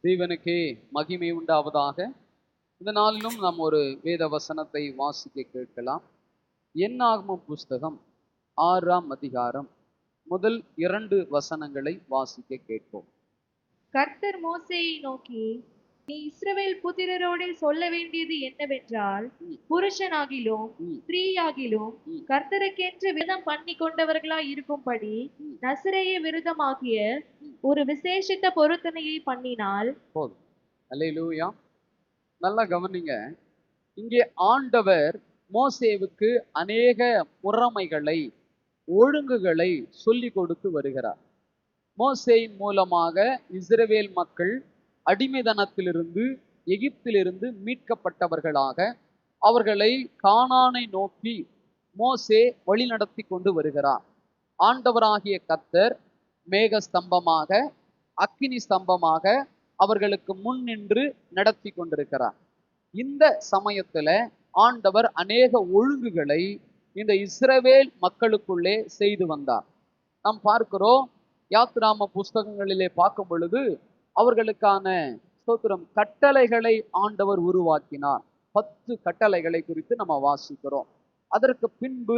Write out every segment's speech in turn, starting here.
தேவனுக்கே மகிமை உண்டாவதாக. இந்த நாளிலும் நாம் ஒரு வேத வசனத்தை வாசிக்க கேட்கலாம். என்னாகமம் புஸ்தகம் 6ஆம் அதிகாரம் முதல் 2 வசனங்களை வாசிக்க கேட்போம். கர்த்தர் மோசேயை நோக்கி, நீ இஸ்ரவேல் புத்திரரோடே சொல்ல வேண்டியது என்னவென்றால், புருஷனாகிலும் ஸ்திரீயாகிலும் கர்த்தருக்கென்று விரதம் பண்ணி கொண்டவர்களாய் இருக்கும்படி நசரேய விரதமாகிய ஒரு விசேஷித்த பொருத்தனையை பண்ணினால் போதும். அல்லேலூயா. நல்லா கவனிங்க. இங்கே ஆண்டவர் மோசேவுக்கு அநேக முறைமைகளை, ஒழுங்குகளை சொல்லிக் கொடுத்து வருகிறார். மோசேயின் மூலமாக இஸ்ரவேல் மக்கள் அடிமைதனத்திலிருந்து, எகிப்திலிருந்து மீட்கப்பட்டவர்களாக அவர்களை கானானை நோக்கி மோசே வழிநடத்தி கொண்டு வருகிறார். ஆண்டவராகிய கர்த்தர் மேக ஸ்தம்பமாக, அக்கினி ஸ்தம்பமாக அவர்களுக்கு முன் நின்று நடத்தி கொண்டிருக்கிறார். இந்த சமயத்துல ஆண்டவர் அநேக ஒழுங்குகளை இந்த இஸ்ரவேல் மக்களுக்குள்ளே செய்து வந்தார். நாம் பார்க்கிறோம், யாத்ராம புஸ்தகங்களிலே பார்க்கும் பொழுது அவர்களுக்கான ஸ்தோத்திரம் கட்டளைகளை ஆண்டவர் உருவாக்கினார். 10 கட்டளைகளை குறித்து நம்ம வாசிக்கிறோம். அதற்கு பின்பு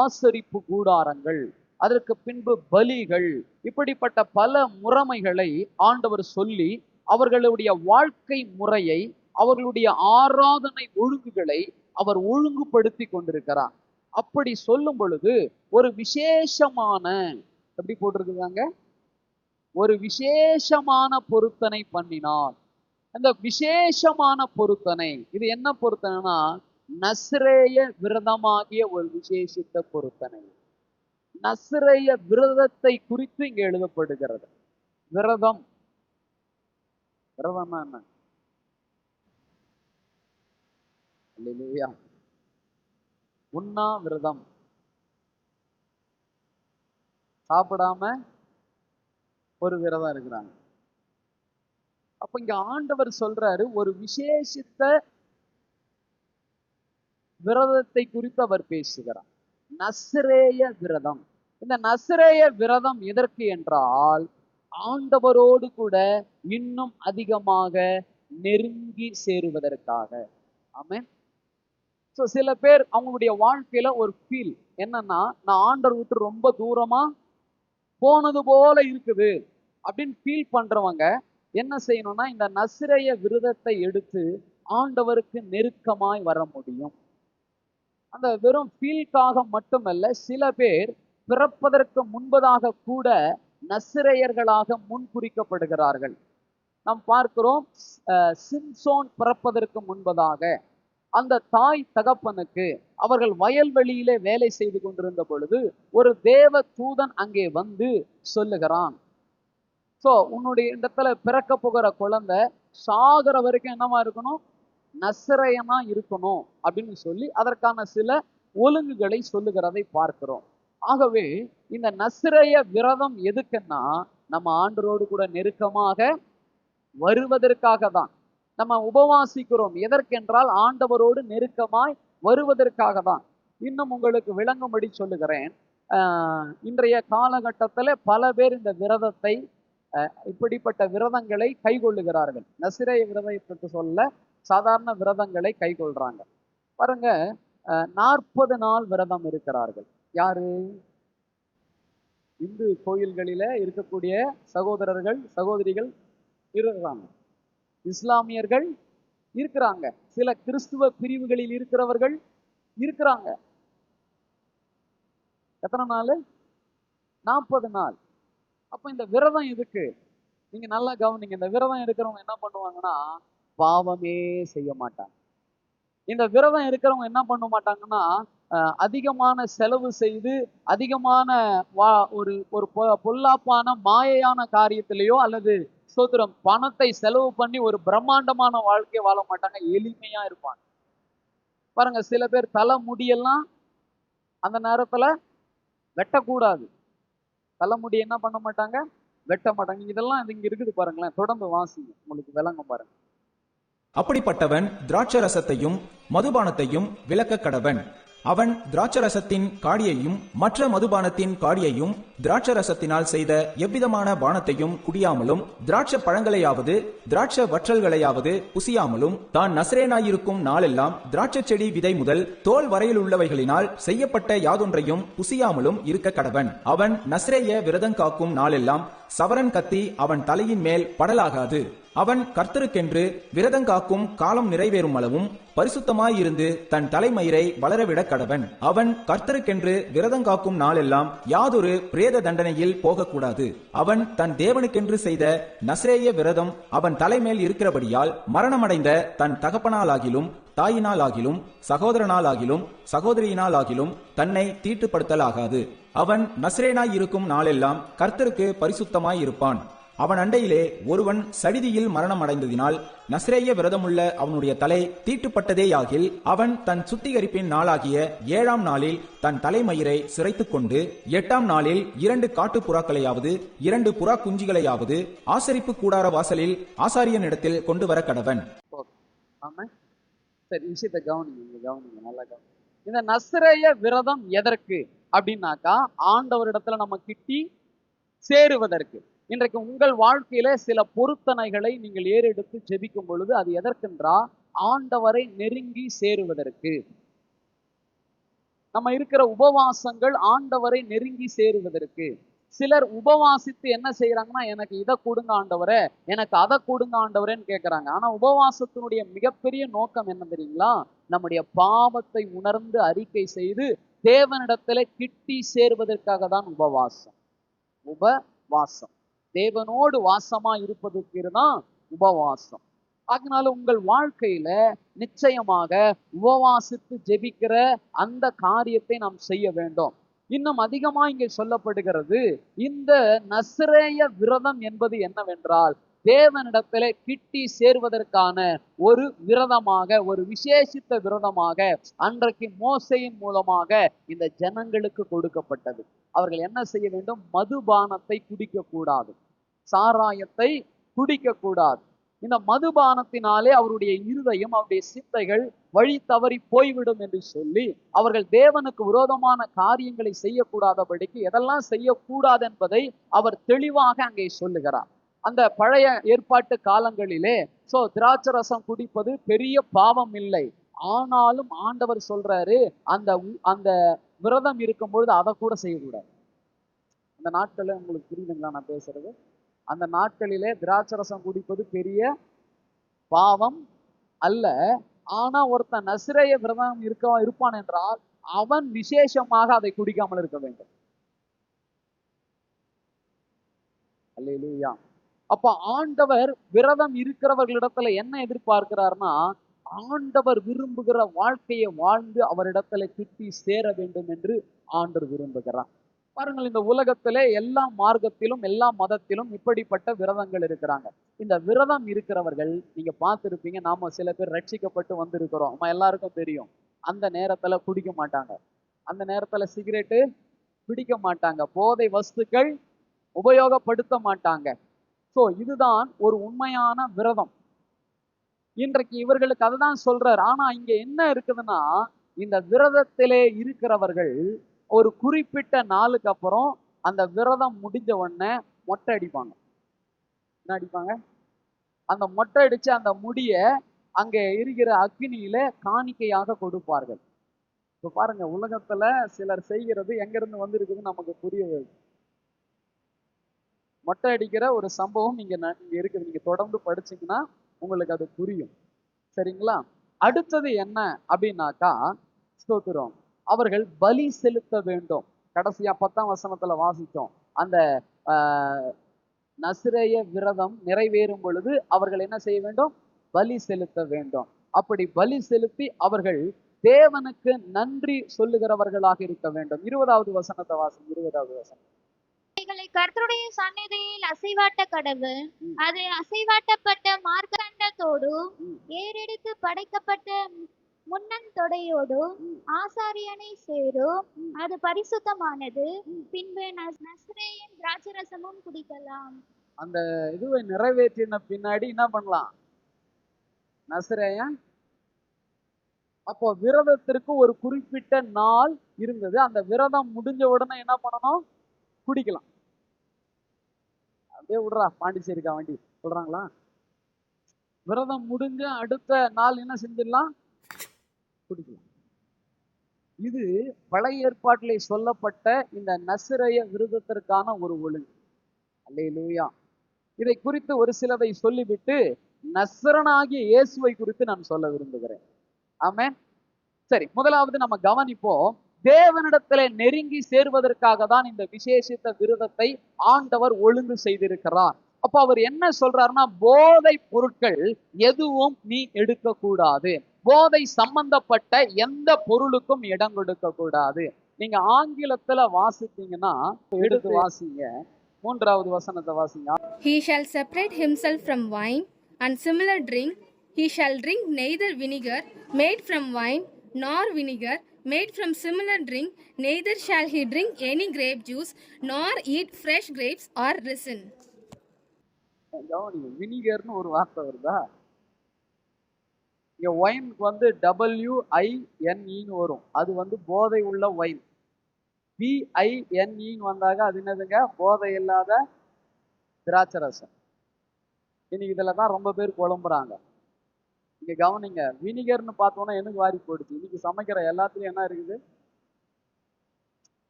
ஆசரிப்பு கூடாரங்கள், அதற்கு பின்பு பலிகள், இப்படிப்பட்ட பல முறைமைகளை ஆண்டவர் சொல்லி அவர்களுடைய வாழ்க்கை முறையை, அவர்களுடைய ஆராதனை ஒழுங்குகளை அவர் ஒழுங்குபடுத்தி கொண்டிருக்கிறார். அப்படி சொல்லும் பொழுது ஒரு விசேஷமான, எப்படி போட்டிருக்காங்க, ஒரு விசேஷமான பொருத்தனை பண்ணினார். அந்த விசேஷமான பொருத்தனை, இது என்ன பொருத்தனைனா, நசரேய விரதமாகிய ஒரு விசேஷித்த பொருத்தனை. நசரேய விரதத்தை குறித்து இங்க எழுதப்படுகிறது. விரதம், விரதம்னா என்ன? அல்லேலூயா. உண்ணா விரதம், சாப்பிடாம ஒரு விரதம் இருக்கிறாங்க. அப்ப இங்க ஆண்டவர் சொல்றாரு, ஒரு விசேஷித்த விரதத்தை குறித்து அவர் பேசுகிறார். நசரேய விரதம். இந்த நசரேய விரதம் எதற்கு என்றால், ஆண்டவரோடு கூட இன்னும் அதிகமாக நெருங்கி சேருவதற்காக. ஆமென். சோ சில பேர் அவங்களுடைய வாழ்க்கையில ஒரு ஃபீல் என்னன்னா, நான் ஆண்டவர் விட்டு ரொம்ப தூரமா போனது போல இருக்குது அப்படின்னு ஃபீல் பண்றவங்க என்ன செய்யணும்னா, இந்த நசரேய விரதத்தை எடுத்து ஆண்டவருக்கு நெருக்கமாய் வர முடியும். அந்த வெறும் ஃபீல்காக மட்டுமல்ல, சில பேர் பிறப்பதற்கு முன்பதாக கூட நசரேயர்களாக முன்குறிக்கப்படுகிறார்கள். நாம் பார்க்கிறோம், சிம்சோன் பிறப்பதற்கு முன்பதாக அந்த தாய் தகப்பனுக்கு அவர்கள் வயல்வெளியிலே வேலை செய்து கொண்டிருந்த பொழுது ஒரு தேவ தூதன் அங்கே வந்து சொல்லுகிறான், சோ உன்னுடைய இடத்துல பிறக்க போகிற குழந்தை சாகர வரைக்கும் என்னமா இருக்கணும், நசரேயனா இருக்கணும் அப்படின்னு சொல்லி அதற்கான சில ஒழுங்குகளை சொல்லுகிறதை பார்க்கிறோம். ஆகவே இந்த நசரேய விரதம் எதுக்குன்னா, நம்ம ஆண்டவரோடு கூட நெருக்கமாக வருவதற்காக தான். நம்ம உபவாசிக்கிறோம் எதற்கென்றால் ஆண்டவரோடு நெருக்கமாய் வருவதற்காக தான். இன்னும் உங்களுக்கு விளங்கும்படி சொல்லுகிறேன். இன்றைய காலகட்டத்தில் பல பேர் இந்த விரதத்தை, இப்படிப்பட்ட விரதங்களை கைக்கொள்ளுகிறார்கள். நசரேய விரதத்தை சொல்ல சாதாரண விரதங்களை கைக்கொள்றாங்க. பாருங்க, 40 நாள் விரதம் இருக்கிறார்கள். யாரு? இந்து கோயில்களில இருக்கக்கூடிய சகோதரர்கள், சகோதரிகள் இருக்கிறாங்க. இஸ்லாமியர்கள் இருக்கிறாங்க. சில கிறிஸ்துவ பிரிவுகளில் இருக்கிறவர்கள் இருக்கிறாங்க. எத்தனை நாள்? 40 நாள். அப்ப இந்த விரதம் எதுக்கு? நீங்க நல்லா கவனிங்க. இந்த விரதம் இருக்கிறவங்க என்ன பண்ணுவாங்கன்னா, பாவமே செய்ய மாட்டாங்க. இந்த விரதம் இருக்கிறவங்க என்ன பண்ண மாட்டாங்கன்னா, அதிகமான செலவு செய்து அதிகமான ஒரு ஒரு பொல்லாப்பான மாயையான காரியத்திலேயோ அல்லது ஸ்தோத்திரம் பணத்தை செலவு பண்ணி ஒரு பிரம்மாண்டமான வாழ்க்கையை வாழ மாட்டாங்க. எளிமையா இருப்பாங்க. பாருங்க, சில பேர் தலை முடியெல்லாம் அந்த நேரத்துல வெட்டக்கூடாது. தலைமுடி என்ன பண்ண மாட்டாங்க, வெட்ட மாட்டாங்க. இதெல்லாம் இங்க இருக்குது பாருங்களேன். தொடர்ந்து வாசிங்க, உங்களுக்கு விளங்கும் பாருங்க. அப்படிப்பட்டவன் திராட்சரசத்தையும் மதுபானத்தையும் விலக்க கடவன். அவன் திராட்சரசத்தின் காடியையும் மற்ற மதுபானத்தின் காடியையும் திராட்சரசத்தினால் செய்த எவ்விதமான பானத்தையும் குடியாமலும் திராட்ச பழங்களையாவது திராட்ச வற்றல்களையாவது புசியாமலும் தான் நசரேனாயிருக்கும் நாளெல்லாம் திராட்சை செடி விதை முதல் தோல் வரையில் உள்ளவைகளினால் செய்யப்பட்ட யாதொன்றையும் புசியாமலும் இருக்க கடவன். அவன் நசரேய விரதங்காக்கும் நாளெல்லாம் சவரன் கத்தி அவன் தலையின் மேல் படலாகாது. அவன் கர்த்தருக்கென்று விரதங்காக்கும் காலம் நிறைவேறும் அளவும் பரிசுத்தமாயிருந்து தன் தலைமயிரை வளரவிட கடவன். அவன் கர்த்தருக்கென்று விரதங்காக்கும் நாளெல்லாம் யாதொரு பிரேத தண்டனையில் போகக்கூடாது. அவன் தன் தேவனுக்கென்று செய்த நசரேய விரதம் அவன் தலைமேல் இருக்கிறபடியால் மரணமடைந்த தன் தகப்பனாலாகிலும் தாயினாலாகிலும் சகோதரனாலாகிலும் சகோதரியினாலாகிலும் தன்னை தீட்டுப்படுத்தலாகாது. அவன் நசரேனாய் இருக்கும் நாளெல்லாம் கர்த்தருக்கு பரிசுத்தமாயிருப்பான். அவன் அண்டையிலே ஒருவன் சடிதியில் மரணம் அடைந்ததினால் நசரேய விரதமுள்ள அவனுடைய தலை தீட்டுப்பட்டதேயாகில் அவன் தன் சுத்திகரிப்பின் நாளாகிய 7ஆம் நாளில் தன் தலைமயிரை சிரைத்துக் கொண்டு 8ஆம் நாளில் 2 காட்டுப்புறாக்களையாவது 2 புறா குஞ்சுகளையாவது ஆசரிப்பு கூடார வாசலில் ஆசாரியனிடத்தில் கொண்டு வர கடவன். சரி, விஷயத்தை கவனிங்க நல்லா கவனிங்க. இந்த நசரேய விரதம் எதற்கு அப்படின்னாக்கா ஆண்டவரிடத்துல நம்ம கிட்டி சேருவதற்கு. இன்றைக்கு உங்கள் வாழ்க்கையில சில பொருத்தனைகளை நீங்கள் ஏறெடுத்து ஜெபிக்கும் பொழுது அது எதற்கென்றா ஆண்டவரை நெருங்கி சேருவதற்கு. நம்ம இருக்கிற உபவாசங்கள் ஆண்டவரை நெருங்கி சேருவதற்கு. சிலர் உபவாசித்து என்ன செய்யறாங்கன்னா, எனக்கு இதை கொடுங்க ஆண்டவரே, எனக்கு அதை கொடுங்க ஆண்டவரேன்னு கேட்கறாங்க. ஆனா உபவாசத்தினுடைய மிகப்பெரிய நோக்கம் என்ன தெரியுங்களா? நம்முடைய பாவத்தை உணர்ந்து அறிக்கை செய்து தேவனிடத்துல கிட்டி சேர்வதற்காக தான் உபவாசம். உபவாசம் தேவனோடு வாசமா இருப்பதற்கு தான் உபவாசம். அதனால உங்கள் வாழ்க்கையில நிச்சயமாக உபவாசித்து ஜெபிக்கிற அந்த காரியத்தை நாம் செய்ய வேண்டும். இன்னும் அதிகமா இங்கே சொல்லப்படுகிறது, இந்த நசரேய விரதம் என்பது என்னவென்றால் தேவனிடத்திலே கிட்டி சேர்வதற்கான ஒரு விரதமாக, ஒரு விசேஷித்த விரதமாக அன்றைக்கு மோசையின் மூலமாக இந்த ஜனங்களுக்கு கொடுக்கப்பட்டது. அவர்கள் என்ன செய்ய வேண்டும்? மதுபானத்தை குடிக்க கூடாது, சாராயத்தை குடிக்க கூடாது. இந்த மதுபானத்தினாலே அவருடைய இருதயம், அவருடைய சிந்தைகள் வழி தவறி போய்விடும் என்று சொல்லி அவர்கள் தேவனுக்கு விரோதமான காரியங்களை செய்யக்கூடாதபடிக்கு எதெல்லாம் செய்யக்கூடாது என்பதை அவர் தெளிவாக அங்கே சொல்லுகிறார். அந்த பழைய ஏற்பாட்டு காலங்களிலே திராட்சரசம் குடிப்பது பெரிய பாவம் இல்லை. ஆனாலும் ஆண்டவர் சொல்றாரு, அந்த விரதம் இருக்கும் பொழுது அதை கூட செய்யக்கூடாது. அந்த நாட்கள்ல உங்களுக்கு புரியுதுங்களா நான் பேசுறது? அந்த நாட்களிலே திராட்சரசம் குடிப்பது பெரிய பாவம் அல்ல. ஆனா ஒருத்தன் நசரேய விரதம் இருப்பான் என்றால் அவன் விசேஷமாக அதை குடிக்காமல் இருக்க வேண்டும். அல்லேலூயா. அப்ப ஆண்டவர் விரதம் இருக்கிறவர்களிடத்துல என்ன எதிர்பார்க்கிறார்னா, ஆண்டவர் விரும்புகிற வாழ்க்கையை வாழ்ந்து அவரிடத்துல கிட்டி சேர வேண்டும் என்று ஆண்டவர் விரும்புகிறார். பாருங்கள், இந்த உலகத்திலே எல்லா மார்க்கத்திலும் எல்லா மதத்திலும் இப்படிப்பட்ட விரதங்கள் இருக்கிறாங்க. இந்த விரதம் இருக்கிறவர்கள் நீங்க பார்த்திருப்பீங்க, நாம சில பேர் ரட்சிக்கப்பட்டு வந்திருக்கிறோம், நம்ம எல்லாருக்கும் தெரியும். அந்த நேரத்துல குடிக்க மாட்டாங்க, அந்த நேரத்துல சிகரெட்டு பிடிக்க மாட்டாங்க, போதை வஸ்துக்கள் உபயோகப்படுத்த மாட்டாங்க. இதுதான் ஒரு உண்மையான விரதம். இன்றைக்கு இவர்களுக்கு அதுதான் சொல்றார். ஆனா இங்க என்ன இருக்குதுன்னா, இந்த விரதத்திலே இருக்கிறவர்கள் ஒரு குறிப்பிட்ட நாளுக்கு அப்புறம் அந்த விரதம் முடிஞ்ச உடனே மொட்டை அடிப்பாங்க. என்ன அடிப்பாங்க? அந்த மொட்டை அடிச்சு அந்த முடிய அங்கே இருக்கிற அக்னியில காணிக்கையாக கொடுப்பார்கள். இப்ப பாருங்க, உலகத்துல சிலர் செய்கிறது எங்க இருந்து வந்திருக்குதுன்னு நமக்கு புரியவே. மொட்டை அடிக்கிற ஒரு சம்பவம் இங்க இருக்குது. நீங்க தொடர்ந்து படிச்சீங்கன்னா உங்களுக்கு அது புரியும். சரிங்களா? அடுத்தது என்ன அப்படின்னாக்கா, ஸ்தோத்திரம், அவர்கள் பலி செலுத்த வேண்டும். கடைசியா 10ஆம் வசனத்துல வாசித்தோம், அந்த நசரேய விரதம் நிறைவேறும் பொழுது அவர்கள் என்ன செய்ய வேண்டும்? பலி செலுத்த வேண்டும். அப்படி பலி செலுத்தி அவர்கள் தேவனுக்கு நன்றி சொல்லுகிறவர்களாக இருக்க வேண்டும். 20வது வசனத்தை வாசி. 20வது வசனம், கர்த்தருடைய சந்நிதியில் அசைவாட்ட கடவுள், அது அசைவாட்டப்பட்ட மார்க்கண்டத்தோடு ஏறெடுத்து படைக்கப்பட்ட முன்னன் தொடையோடு ஆசாரியனை சேரும், அது பரிசுத்தமானது. பின்பு நசரேயன் திராட்சரசமும் குடிக்கலாம். அந்த இதுவை நிறைவேற்றின பின்னாடி என்ன பண்ணலாம்? நசரேயன் அப்போ விரதத்திற்கு ஒரு குறிப்பிட்ட நாள் இருந்தது. அந்த விரதம் முடிஞ்ச உடனே என்ன பண்ணணும்? குடிக்கலாம். அப்படியே விடுறா பாண்டிச்சேரிக்கா வண்டி சொல்றாங்களா? விரதம் முடிஞ்ச அடுத்த நாள் என்ன செஞ்சிடலாம்? குடிக்கலாம். இது பழைய ஏற்பாட்டிலே சொல்லப்பட்ட இந்த நசிரய விரதத்திற்கான ஒரு ஒழுங்கு. அல்லேலூயா. இதை குறித்து ஒரு சிலதை சொல்லிவிட்டு நசரனாகிய இயேசுவை குறித்து நான் சொல்ல விரும்புகிறேன். ஆமென். சரி, முதலாவது நம்ம கவனிப்போம். தேவனிடத்திலே நெருங்கி சேர்வதற்காக தான் இந்த விசேஷித்த விரதத்தை ஆண்டவர் ஒழுங்கு செய்திருக்கிறார். அப்ப அவர் என்ன சொல்றாருன்னா, போதை பொருட்கள் எதுவும் நீ எடுக்க கூடாது. போதை சம்பந்தப்பட்ட எந்த பொருளுக்கும் இடம் கொடுக்க கூடாது. நீங்க ஆங்கிலத்துல வாசித்தீங்கன்னா எடுத்து வாசிங்க. 3வது வசனத்தை வாசிங்க. He shall separate himself from wine and similar drink. He shall drink neither vinegar made from wine, nor vinegar made from similar drink, neither shall he drink any grape juice, nor eat fresh grapes or raisin. வினிகர்னு ஒரு வார்த்தை வருதா? இங்க ஒயினுக்கு வந்து WINE வரும். அது வந்து போதை உள்ள ஒயின். BINE வந்தாக அது என்னதுங்க? போதை இல்லாத திராட்சை ரசம். இன்னைக்கு இதுல தான் ரொம்ப பேர் குழம்புறாங்க. இங்க கவனிங்க, வினிகர்னு பார்த்தோன்னா எனக்கு வாரி போடுச்சு. இன்னைக்கு சமைக்கிற எல்லாத்துலயும் என்ன இருக்குது?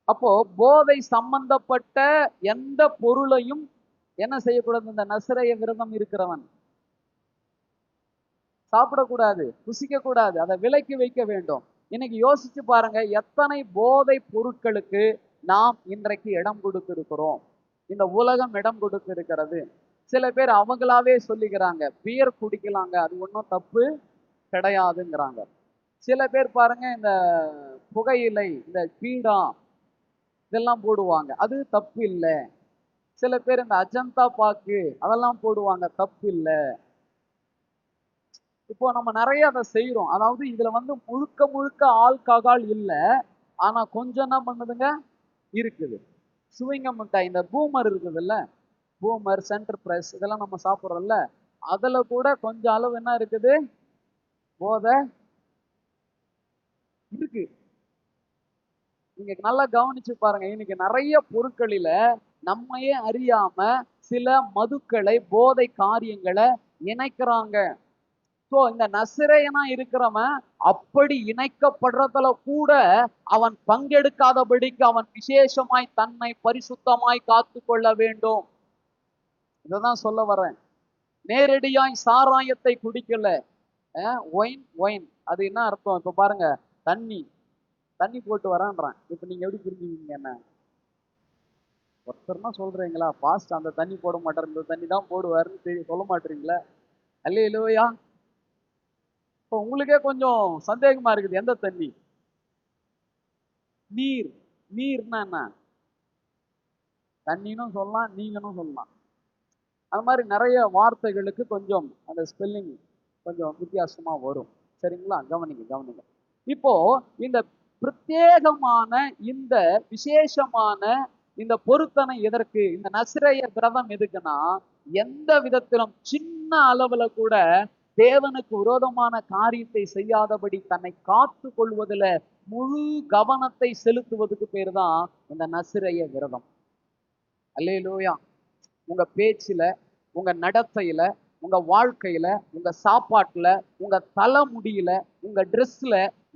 அப்போ போதை சம்பந்தப்பட்ட எந்த பொருளையும் என்ன செய்யக்கூடாது? இந்த நசிரய விரதம் இருக்கிறவன் சாப்பிடக்கூடாது, புசிக்க கூடாது, அதை விலக்கி வைக்க வேண்டும். இன்னைக்கு யோசிச்சு பாருங்க, எத்தனை போதை பொருட்களுக்கு நாம் இன்றைக்கு இடம் கொடுத்திருக்கிறோம். இந்த உலகம் இடம் கொடுத்திருக்கிறது. சில பேர் அவங்களாவே சொல்லிக்கிறாங்க, பியர் குடிக்கலாங்க, அது ஒன்றும் தப்பு கிடையாதுங்கிறாங்க. சில பேர் பாருங்க, இந்த புகையிலை, இந்த பீடா இதெல்லாம் போடுவாங்க, அது தப்பு இல்லை. சில பேர் இந்த அஜந்தா பாக்கு அதெல்லாம் போடுவாங்க, தப்பு இல்லை. இப்போ நம்ம நிறைய அதை செய்யறோம். அதாவது இதுல வந்து முழுக்க முழுக்க ஆல்கஹால் இல்லை, ஆனா கொஞ்சம் என்ன பண்ணுதுங்க இருக்குது. சுவிங்க மிட்டாய், இந்த பூமர் இருக்குதுல்ல, பூமர், சென்டர் பிரஸ் இதெல்லாம் நம்ம சாப்பிட்றோம்ல, அதுல கூட கொஞ்சம் அளவு என்ன இருக்குது? போதை இருக்கு. நீங்க நல்லா கவனிச்சு பாருங்க. இன்னைக்கு நிறைய பொருட்களில நம்மையே அறியாம சில மதுக்களை, போதை காரியங்களை இணைக்கிறாங்க. சோ இந்த நசிரேயனா இருக்கிறவன் அப்படி இணைக்கப்படுறதுல கூட அவன் பங்கெடுக்காதபடிக்கு அவன் விசேஷமாய் தன்னை பரிசுத்தமாய் காத்து கொள்ள வேண்டும். இததான் சொல்ல வர்றேன். நேரடியாய் சாராயத்தை குடிக்கல. ஒயின் அது என்ன அர்த்தம்? இப்ப பாருங்க, தண்ணி போட்டு வரான்றான். இப்ப நீங்க எப்படி புரிஞ்சுவீங்க? என்ன ஒருத்தர்னா சொல்றீங்களா, பாஸ்ட் அந்த தண்ணி போட மாட்டார், இந்த தண்ணி தான் போடுவாருன்னு சொல்ல மாட்டீங்களா? அல்லேலூயா. இப்போ உங்களுக்கே கொஞ்சம் சந்தேகமா இருக்குது, எந்த தண்ணி? நீர்னா என்ன? தண்ணினும் சொல்லலாம், நீங்களும் சொல்லலாம். அது மாதிரி நிறைய வார்த்தைகளுக்கு கொஞ்சம் அந்த ஸ்பெல்லிங் கொஞ்சம் வித்தியாசமா வரும். சரிங்களா? கவனிங்க. இப்போ இந்த பிரத்யேகமான இந்த விசேஷமான இந்த பொருத்தனை எதற்கு? இந்த நசிரய விரதம் எதுக்குன்னா, எந்த விதத்திலும் சின்ன அளவுல கூட தேவனுக்கு விரோதமான காரியத்தை செய்யாதபடி தன்னை காத்து கொள்வதில் முழு கவனத்தை செலுத்துவதுக்கு பேர் தான் இந்த நசிரய விரதம். அல்லேலூயா. உங்க பேச்சுல, உங்க நடத்தையில, உங்க வாழ்க்கையில, உங்க சாப்பாட்டுல, உங்க தலைமுடியில, உங்க ட்ரெஸ்ல,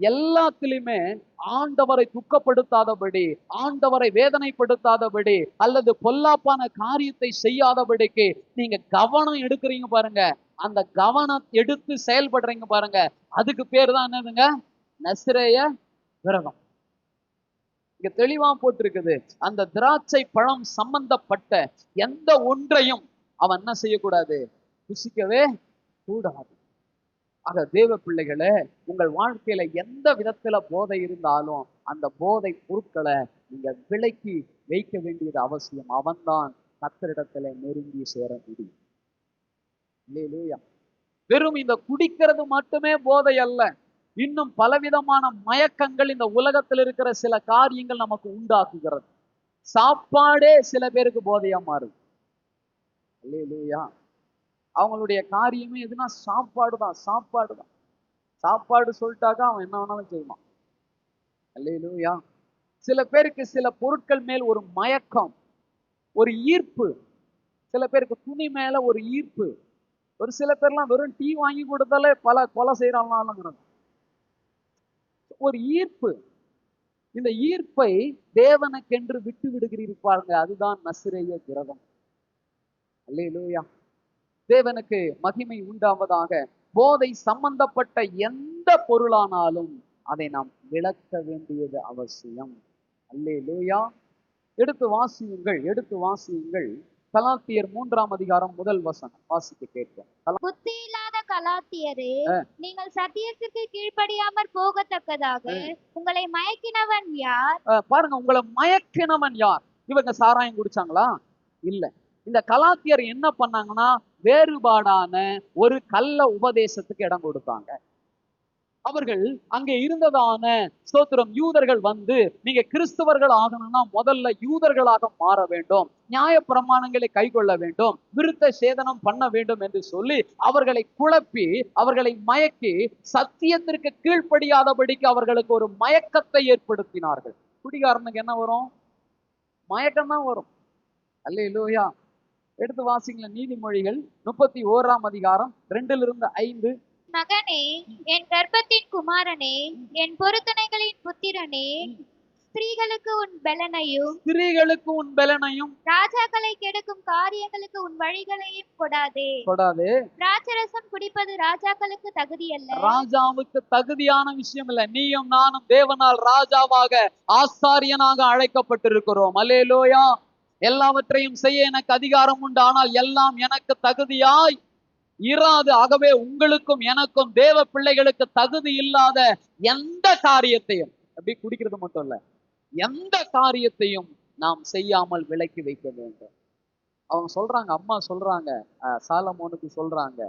எல்லாத்திலுமே ஆண்டவரை துக்கப்படுத்தாதபடி, ஆண்டவரை வேதனைப்படுத்தாதபடி, அல்லது பொல்லாப்பான காரியத்தை செய்யாதபடிக்கு நீங்க கவனம் எடுக்கிறீங்க பாருங்க. அந்த கவனம் எடுத்து செயல்படுறீங்க பாருங்க, அதுக்கு பேர் தான் என்னதுங்க? நசிரேய விரதம். இங்க தெளிவா போட்டிருக்குது, அந்த திராட்சை பழம் சம்பந்தப்பட்ட எந்த ஒன்றையும் அவன் என்ன செய்யக்கூடாது? புசிக்கவே கூடாது. ஆக தேவ பிள்ளைகளே, உங்கள் வாழ்க்கையில எந்த விதத்துல போதை இருந்தாலும் அந்த போதை பொருட்களை நீங்க விலக்கி வைக்க வேண்டியது அவசியம். அவன்தான் கர்த்தரிடத்துல நெருங்கி சேர முடியும். அல்லேலூயா. வெறும் இந்த குடிக்கிறது மட்டுமே போதை அல்ல, இன்னும் பலவிதமான மயக்கங்கள் இந்த உலகத்தில் இருக்கிற சில காரியங்கள் நமக்கு உண்டாக்குகிறது. சாப்பாடே சில பேருக்கு போதையா மாறுது. அல்லேலூயா. அவங்களுடைய காரியமே எதுனா சாப்பாடு தான். சாப்பாடு சொல்லிட்டாக்கா அவன் என்ன வேணாலும் செய்வான். அல்லேலூயா. சில பேருக்கு சில பொருட்கள் மேல் ஒரு மயக்கம், ஒரு ஈர்ப்பு. சில பேருக்கு துணி மேல ஒரு ஈர்ப்பு. ஒரு சில பேர்லாம் வெறும் டீ வாங்கி கொடுத்தாலே பல கொலை செய்யறாங்க. ஒரு ஈர்ப்பு. இந்த ஈர்ப்பை தேவனுக்கென்று விட்டு விடுகிறீர்கள் பாருங்க, அதுதான் நசிரேய விரதம். அல்லேலூயா. தேவனுக்கு மகிமை உண்டாவதாக. போதை சம்பந்தப்பட்ட எந்த பொருளானாலும் அதை நாம் விளக்க வேண்டியது அவசியம். அல்லேலூயா. எடுத்து வாசியுங்கள். கலாத்தியர் 3ஆம் அதிகாரம் 1 வசனம் வாசிக்க கேட்போம். புத்தி இல்லாத கலாத்தியரே, நீங்கள் சத்தியத்திற்கு கீழ்ப்படியாமற் போகத்தக்கதாக உங்களை மயக்கினவன் யார்? பாருங்க, உங்களை மயக்கினவன் யார்? இவங்க சாராயம் குடிச்சாங்களா? இல்ல. இந்த கலாத்தியர் என்ன பண்ணாங்கன்னா, வேறுபாடான ஒரு கள்ள உபதேசத்துக்கு இடம் கொடுத்தாங்க. அவர்கள் அங்கே இருந்ததான ஸ்தோத்திரம் யூதர்கள் வந்து, நீங்க கிறிஸ்தவர்கள் ஆகணும்னா முதல்ல யூதர்களாக மாற வேண்டும், நியாய பிரமாணங்களை கை கொள்ள வேண்டும், விருத்த சேதனம் பண்ண வேண்டும் என்று சொல்லி அவர்களை குழப்பி, அவர்களை மயக்கி, சத்தியத்திற்கு கீழ்ப்படியாதபடிக்கு அவர்களுக்கு ஒரு மயக்கத்தை ஏற்படுத்தினார்கள். குடிகாரனுக்கு என்ன வரும்? மயக்கம் தான் வரும். அல்லேலூயா. எடுத்து வாசிங்கள நீதிமொழிகள் 31ஆம் அதிகாரம் 2-5. மகனே, என் கர்ப்பத்தின் குமாரனே, என் பொருத்தனைகளின் புத்திரனே, ஸ்திரீகளுக்கு உன் பெலனையும் ராஜாக்களை கெடுக்கும் காரியங்களுக்கு உன் வழிகளையும் கொடாதே. திராட்சரசம் குடிப்பது ராஜாக்களுக்கு தகுதியல்ல. ராஜாவுக்கு தகுதியான விஷயம் இல்ல. நீயும் நானும் தேவனால் ராஜாவாக, ஆசாரியனாக அழைக்கப்பட்டிருக்கிறோம். அல்லேலூயா. எல்லாவற்றையும் செய்ய எனக்கு அதிகாரம் உண்டு, ஆனால் எல்லாம் எனக்கு தகுதியாய் இராது. ஆகவே உங்களுக்கும் எனக்கும் தேவ பிள்ளைகளுக்கு தகுதி இல்லாத எந்த காரியத்தையும், அப்படி குடிக்கிறது மட்டும் இல்ல, எந்த காரியத்தையும் நாம் செய்யாமல் விலக்கி வைக்க வேண்டும். அவங்க சொல்றாங்க, அம்மா சொல்றாங்க, சாலமோனுக்கு சொல்றாங்க,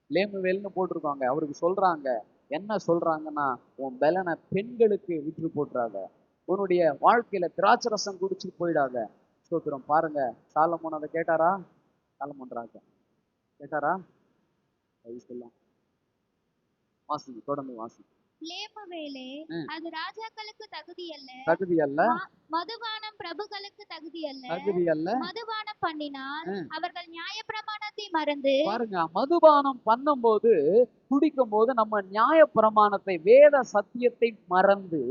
லேமுவேல்னு போட்டிருக்காங்க, அவருக்கு சொல்றாங்க, என்ன சொல்றாங்கன்னா, உன் பலனை பெண்களுக்கு விற்று போட்டுறாத, உன்னுடைய வாழ்க்கையில திராட்சரசம் குடிச்சு போயிடாத. ஸ்தோத்திரம். பாருங்க, சாலமோன் அதை கேட்டாரா? சாலமோன் ராஜா கேட்டாரா? வாசி, தொடர்ந்து வாசி. லேமுவேலே, அது ராஜாக்களுக்கு தகுதி அல்ல, மதுபானம் பிரபுக்களுக்கு தகுதி அல்ல. மதுபானம் பண்ணினால் அவர்கள் நியாயப்பிரமாணத்தை மறந்து. பாருங்க, மதுபானம் பண்ணும்போது, குடிக்கும் போது நம்ம நியாயப்பிரமாணத்தை, வேத சத்தியத்தை மறந்து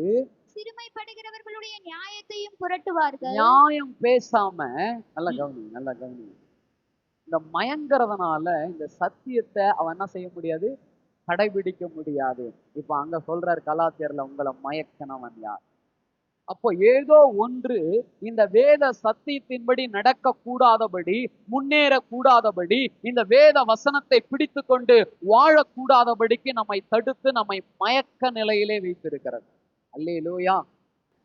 சிறுமைப்படுகிறவர்களுடைய நியாயத்தையும் புரட்டுவார்கள். நியாயம் பேசாம, நல்லா கவனி. இந்த மயங்கிறதுனால இந்த சத்தியத்தை அவன் என்ன செய்ய முடியாது? கடைபிடிக்க முடியாது. இப்ப அங்க சொல்றார் கலாத்தியர்ல, உங்களை மயக்கினவன் யார்? அப்போ ஏதோ ஒன்று இந்த வேத சத்தியத்தின்படி நடக்க கூடாதபடி, முன்னேற கூடாதபடி, இந்த வேத வசனத்தை பிடித்து கொண்டு வாழக்கூடாதபடிக்கு நம்மை தடுத்து நம்மை மயக்க நிலையிலே வைத்திருக்கிறது. அல்லேலூயா.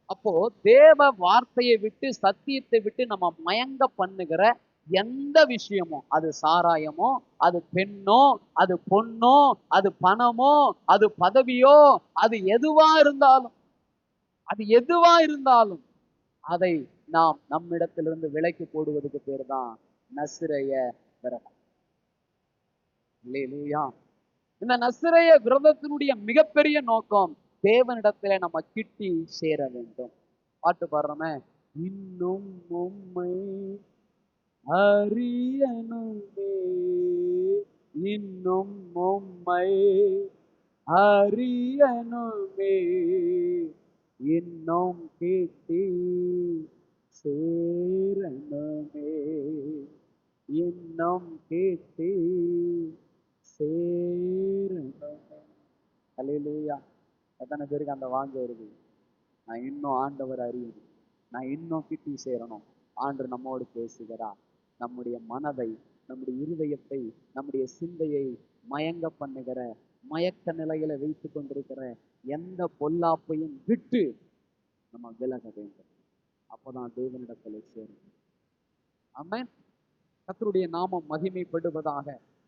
அப்போ தேவ வார்த்தையை விட்டு, சத்தியத்தை விட்டு நம்ம மயங்க பண்ணுகிற எந்த விஷயமோ, அது சாராயமோ, அது பெண்ணோ, அது பொண்ணோ, அது பணமோ, அது பதவியோ, அது எதுவா இருந்தாலும் அதை நாம் நம்மிடத்திலிருந்து விலக்கி போடுவதற்கு பேர் தான் நசிரேய விரதம். அல்லேலூயா. இந்த நசிரேய விரதத்தினுடைய மிகப்பெரிய நோக்கம், தேவனிடத்திலே நம்ம கிட்டி சேர வேண்டும். பாட்டு பாடுறோமே, இன்னும் உம்மை அறியனுமே, இன்னும் உம்மை அறியனுமே, இன்னும் கிட்டி சேரனுமே, இன்னும் கிட்டி சேரனுமே. அல்லேலூயா. எத்தனை பேருக்கு அந்த வாஞ்சை வருது? நான் இன்னும் ஆண்டவர் அறியணும், நான் இன்னும் கிட்டி சேரணும். ஆண்டு நம்மோடு பேசுகிறார். நம்முடைய மனதை, நம்முடைய இருதயத்தை, நம்முடைய சிந்தையை மயங்க பண்ணுகிற, மயக்க நிலையில வைத்து கொண்டிருக்கிற எந்த பொல்லாப்பையும் விட்டு நம்ம விலக வேண்டும். அப்பதான் தேவனிடத்தில் சேரும். ஆமென். கர்த்தருடைய நாமம் மகிமைப்படுவதாக.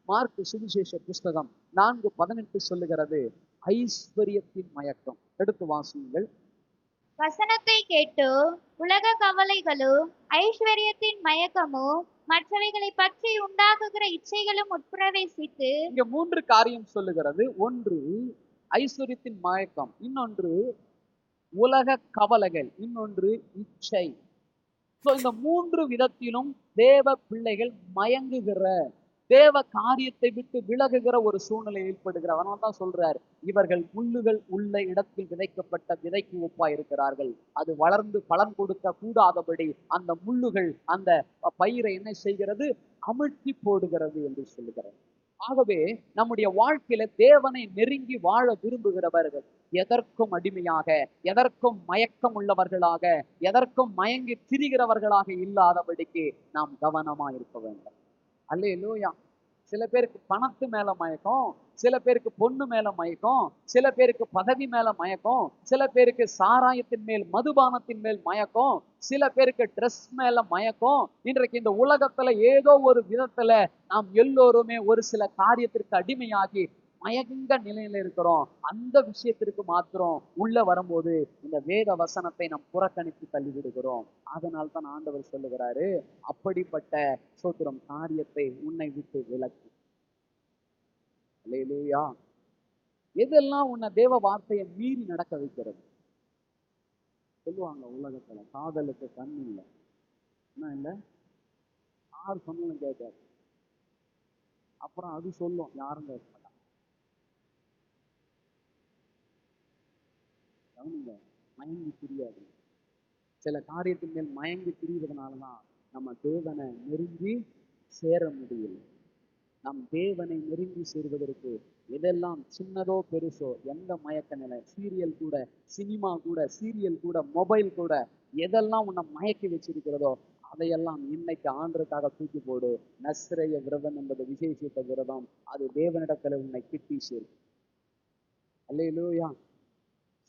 மார்க் சுவிசேஷ புஸ்தகம் 4:18 சொல்லுகிறது, ஐஸ்வர்யத்தின் மயக்கம். எடுத்து வாசியுங்கள். வசனத்தை கேட்டு உலக கவலைகளும் ஐஸ்வர்யத்தின் மயக்கமும் மற்றவைகளை பற்றி உண்டாக்குகிற இச்சைகளும் உட்பிரவேசித்து. இங்க 3 காரியம் சொல்லுகிறது. ஒன்று, ஐஸ்வர்யத்தின் மயக்கம், இன்னொன்று உலக கவலைகள், இன்னொன்று இச்சை. சோ இந்த 3 விதத்திலும் தேவ பிள்ளைகள் மயங்குகிற, தேவ காரியத்தை விட்டு விலகுகிற ஒரு சூழ்நிலை ஏற்படுகிற. அதனால தான் சொல்றார், இவர்கள் முள்ளுகள் உள்ள இடத்தில் விதைக்கப்பட்ட விதைக்கு ஒப்பா இருக்கிறார்கள். அது வளர்ந்து பலன் கொடுக்க கூடாதபடி அந்த முள்ளுகள் அந்த பயிரை என்ன செய்கிறது, அமிழ்த்தி போடுகிறது என்று சொல்லுகிறார். ஆகவே நம்முடைய வாழ்க்கையில தேவனை நெருங்கி வாழ விரும்புகிறவர்கள் எதற்கும் அடிமையாக, எதற்கும் மயக்கம் உள்ளவர்களாக, எதற்கும் மயங்கி திரிகிறவர்களாக இல்லாதபடிக்கு நாம் கவனமா இருக்க வேண்டும். அல்லேலூயா. சில பேருக்கு பணத்து மேல மயக்கம், சில பேருக்கு பொண்ணு மேல மயக்கம், சில பேருக்கு பதவி மேல மயக்கம், சில பேருக்கு சாராயத்தின் மேல் மதுபானத்தின் மேல் மயக்கம், சில பேருக்கு ட்ரெஸ் மேல மயக்கம். இன்றைக்கு இந்த உலகத்துல ஏதோ ஒரு விதத்துல நாம் எல்லோருமே ஒரு சில காரியத்திற்கு அடிமையாகி மயங்க நிலையில இருக்கிறோம். அந்த விஷயத்திற்கு மாத்திரம் உள்ள வரும்போது இந்த வேத வசனத்தை நாம் புறக்கணித்து தள்ளிவிடுகிறோம். அதனால் தான் ஆண்டவர் சொல்லுகிறாரு, அப்படிப்பட்ட சோத்திரம் காரியத்தை உன்னை விட்டு விலக்கு. அல்லேலூயா. எதெல்லாம் உன்னை தேவ வார்த்தையை மீறி நடக்க வைக்கிறது? சொல்லுவாங்க உலகத்துல, காதலுக்கு கண் இல்லை, என்ன இல்லை, யார் சொன்னாலும் கேட்காது. அப்புறம் அது சொல்லும், யாரும் கேட்க மாட்டாங்க. கவனிங்க, மயங்கி திரியாது. சில காரியத்தின் மேல் மயங்கி திரிவதனாலதான் நம்ம தேவனை நெருங்கி சேர முடியல. நம் தேவனை நெருங்கி சேருவதற்கு எதெல்லாம் சின்னதோ பெருசோ, எந்த மயக்க நிலை, சீரியல் கூட, சினிமா கூட, சீரியல் கூட, மொபைல் கூட, எதெல்லாம் உன்னை மயக்கி வச்சிருக்கிறதோ அதையெல்லாம் இன்னைக்கு ஆண்டருக்காக தூக்கி போடு. நஸ்ரேய விரதம் என்பது விசேஷித்த விரதம். அது தேவனிடத்துல உன்னை கிட்டி சேரும். அல்லேலூயா.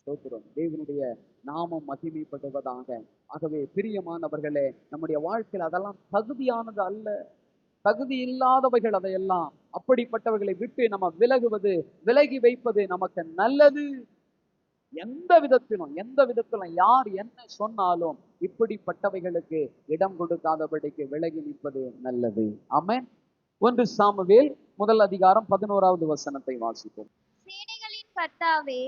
ஸ்தோத்திரம். தேவனுடைய நாமம் மகிமைப்படுவதாக. ஆகவே பிரியமானவர்களே, நம்முடைய வாழ்க்கையில் அதெல்லாம் தகுதியானது அல்ல, தகுதி இல்லாதவைகள் அதையெல்லாம். அப்படிப்பட்டவர்களை விட்டு நம்ம விலகுவது, விலகி வைப்பது நமக்கு நல்லது. எந்த விதத்திலும் யார் என்ன சொன்னாலும் இப்படிப்பட்டவைகளுக்கு இடம் கொடுக்காதபடிக்கு விலகி நிற்பது நல்லது. ஆமென். 1 சாமுவேல் 1 வசனத்தை வாசிப்போம். சேனைகளின் கர்த்தாவே,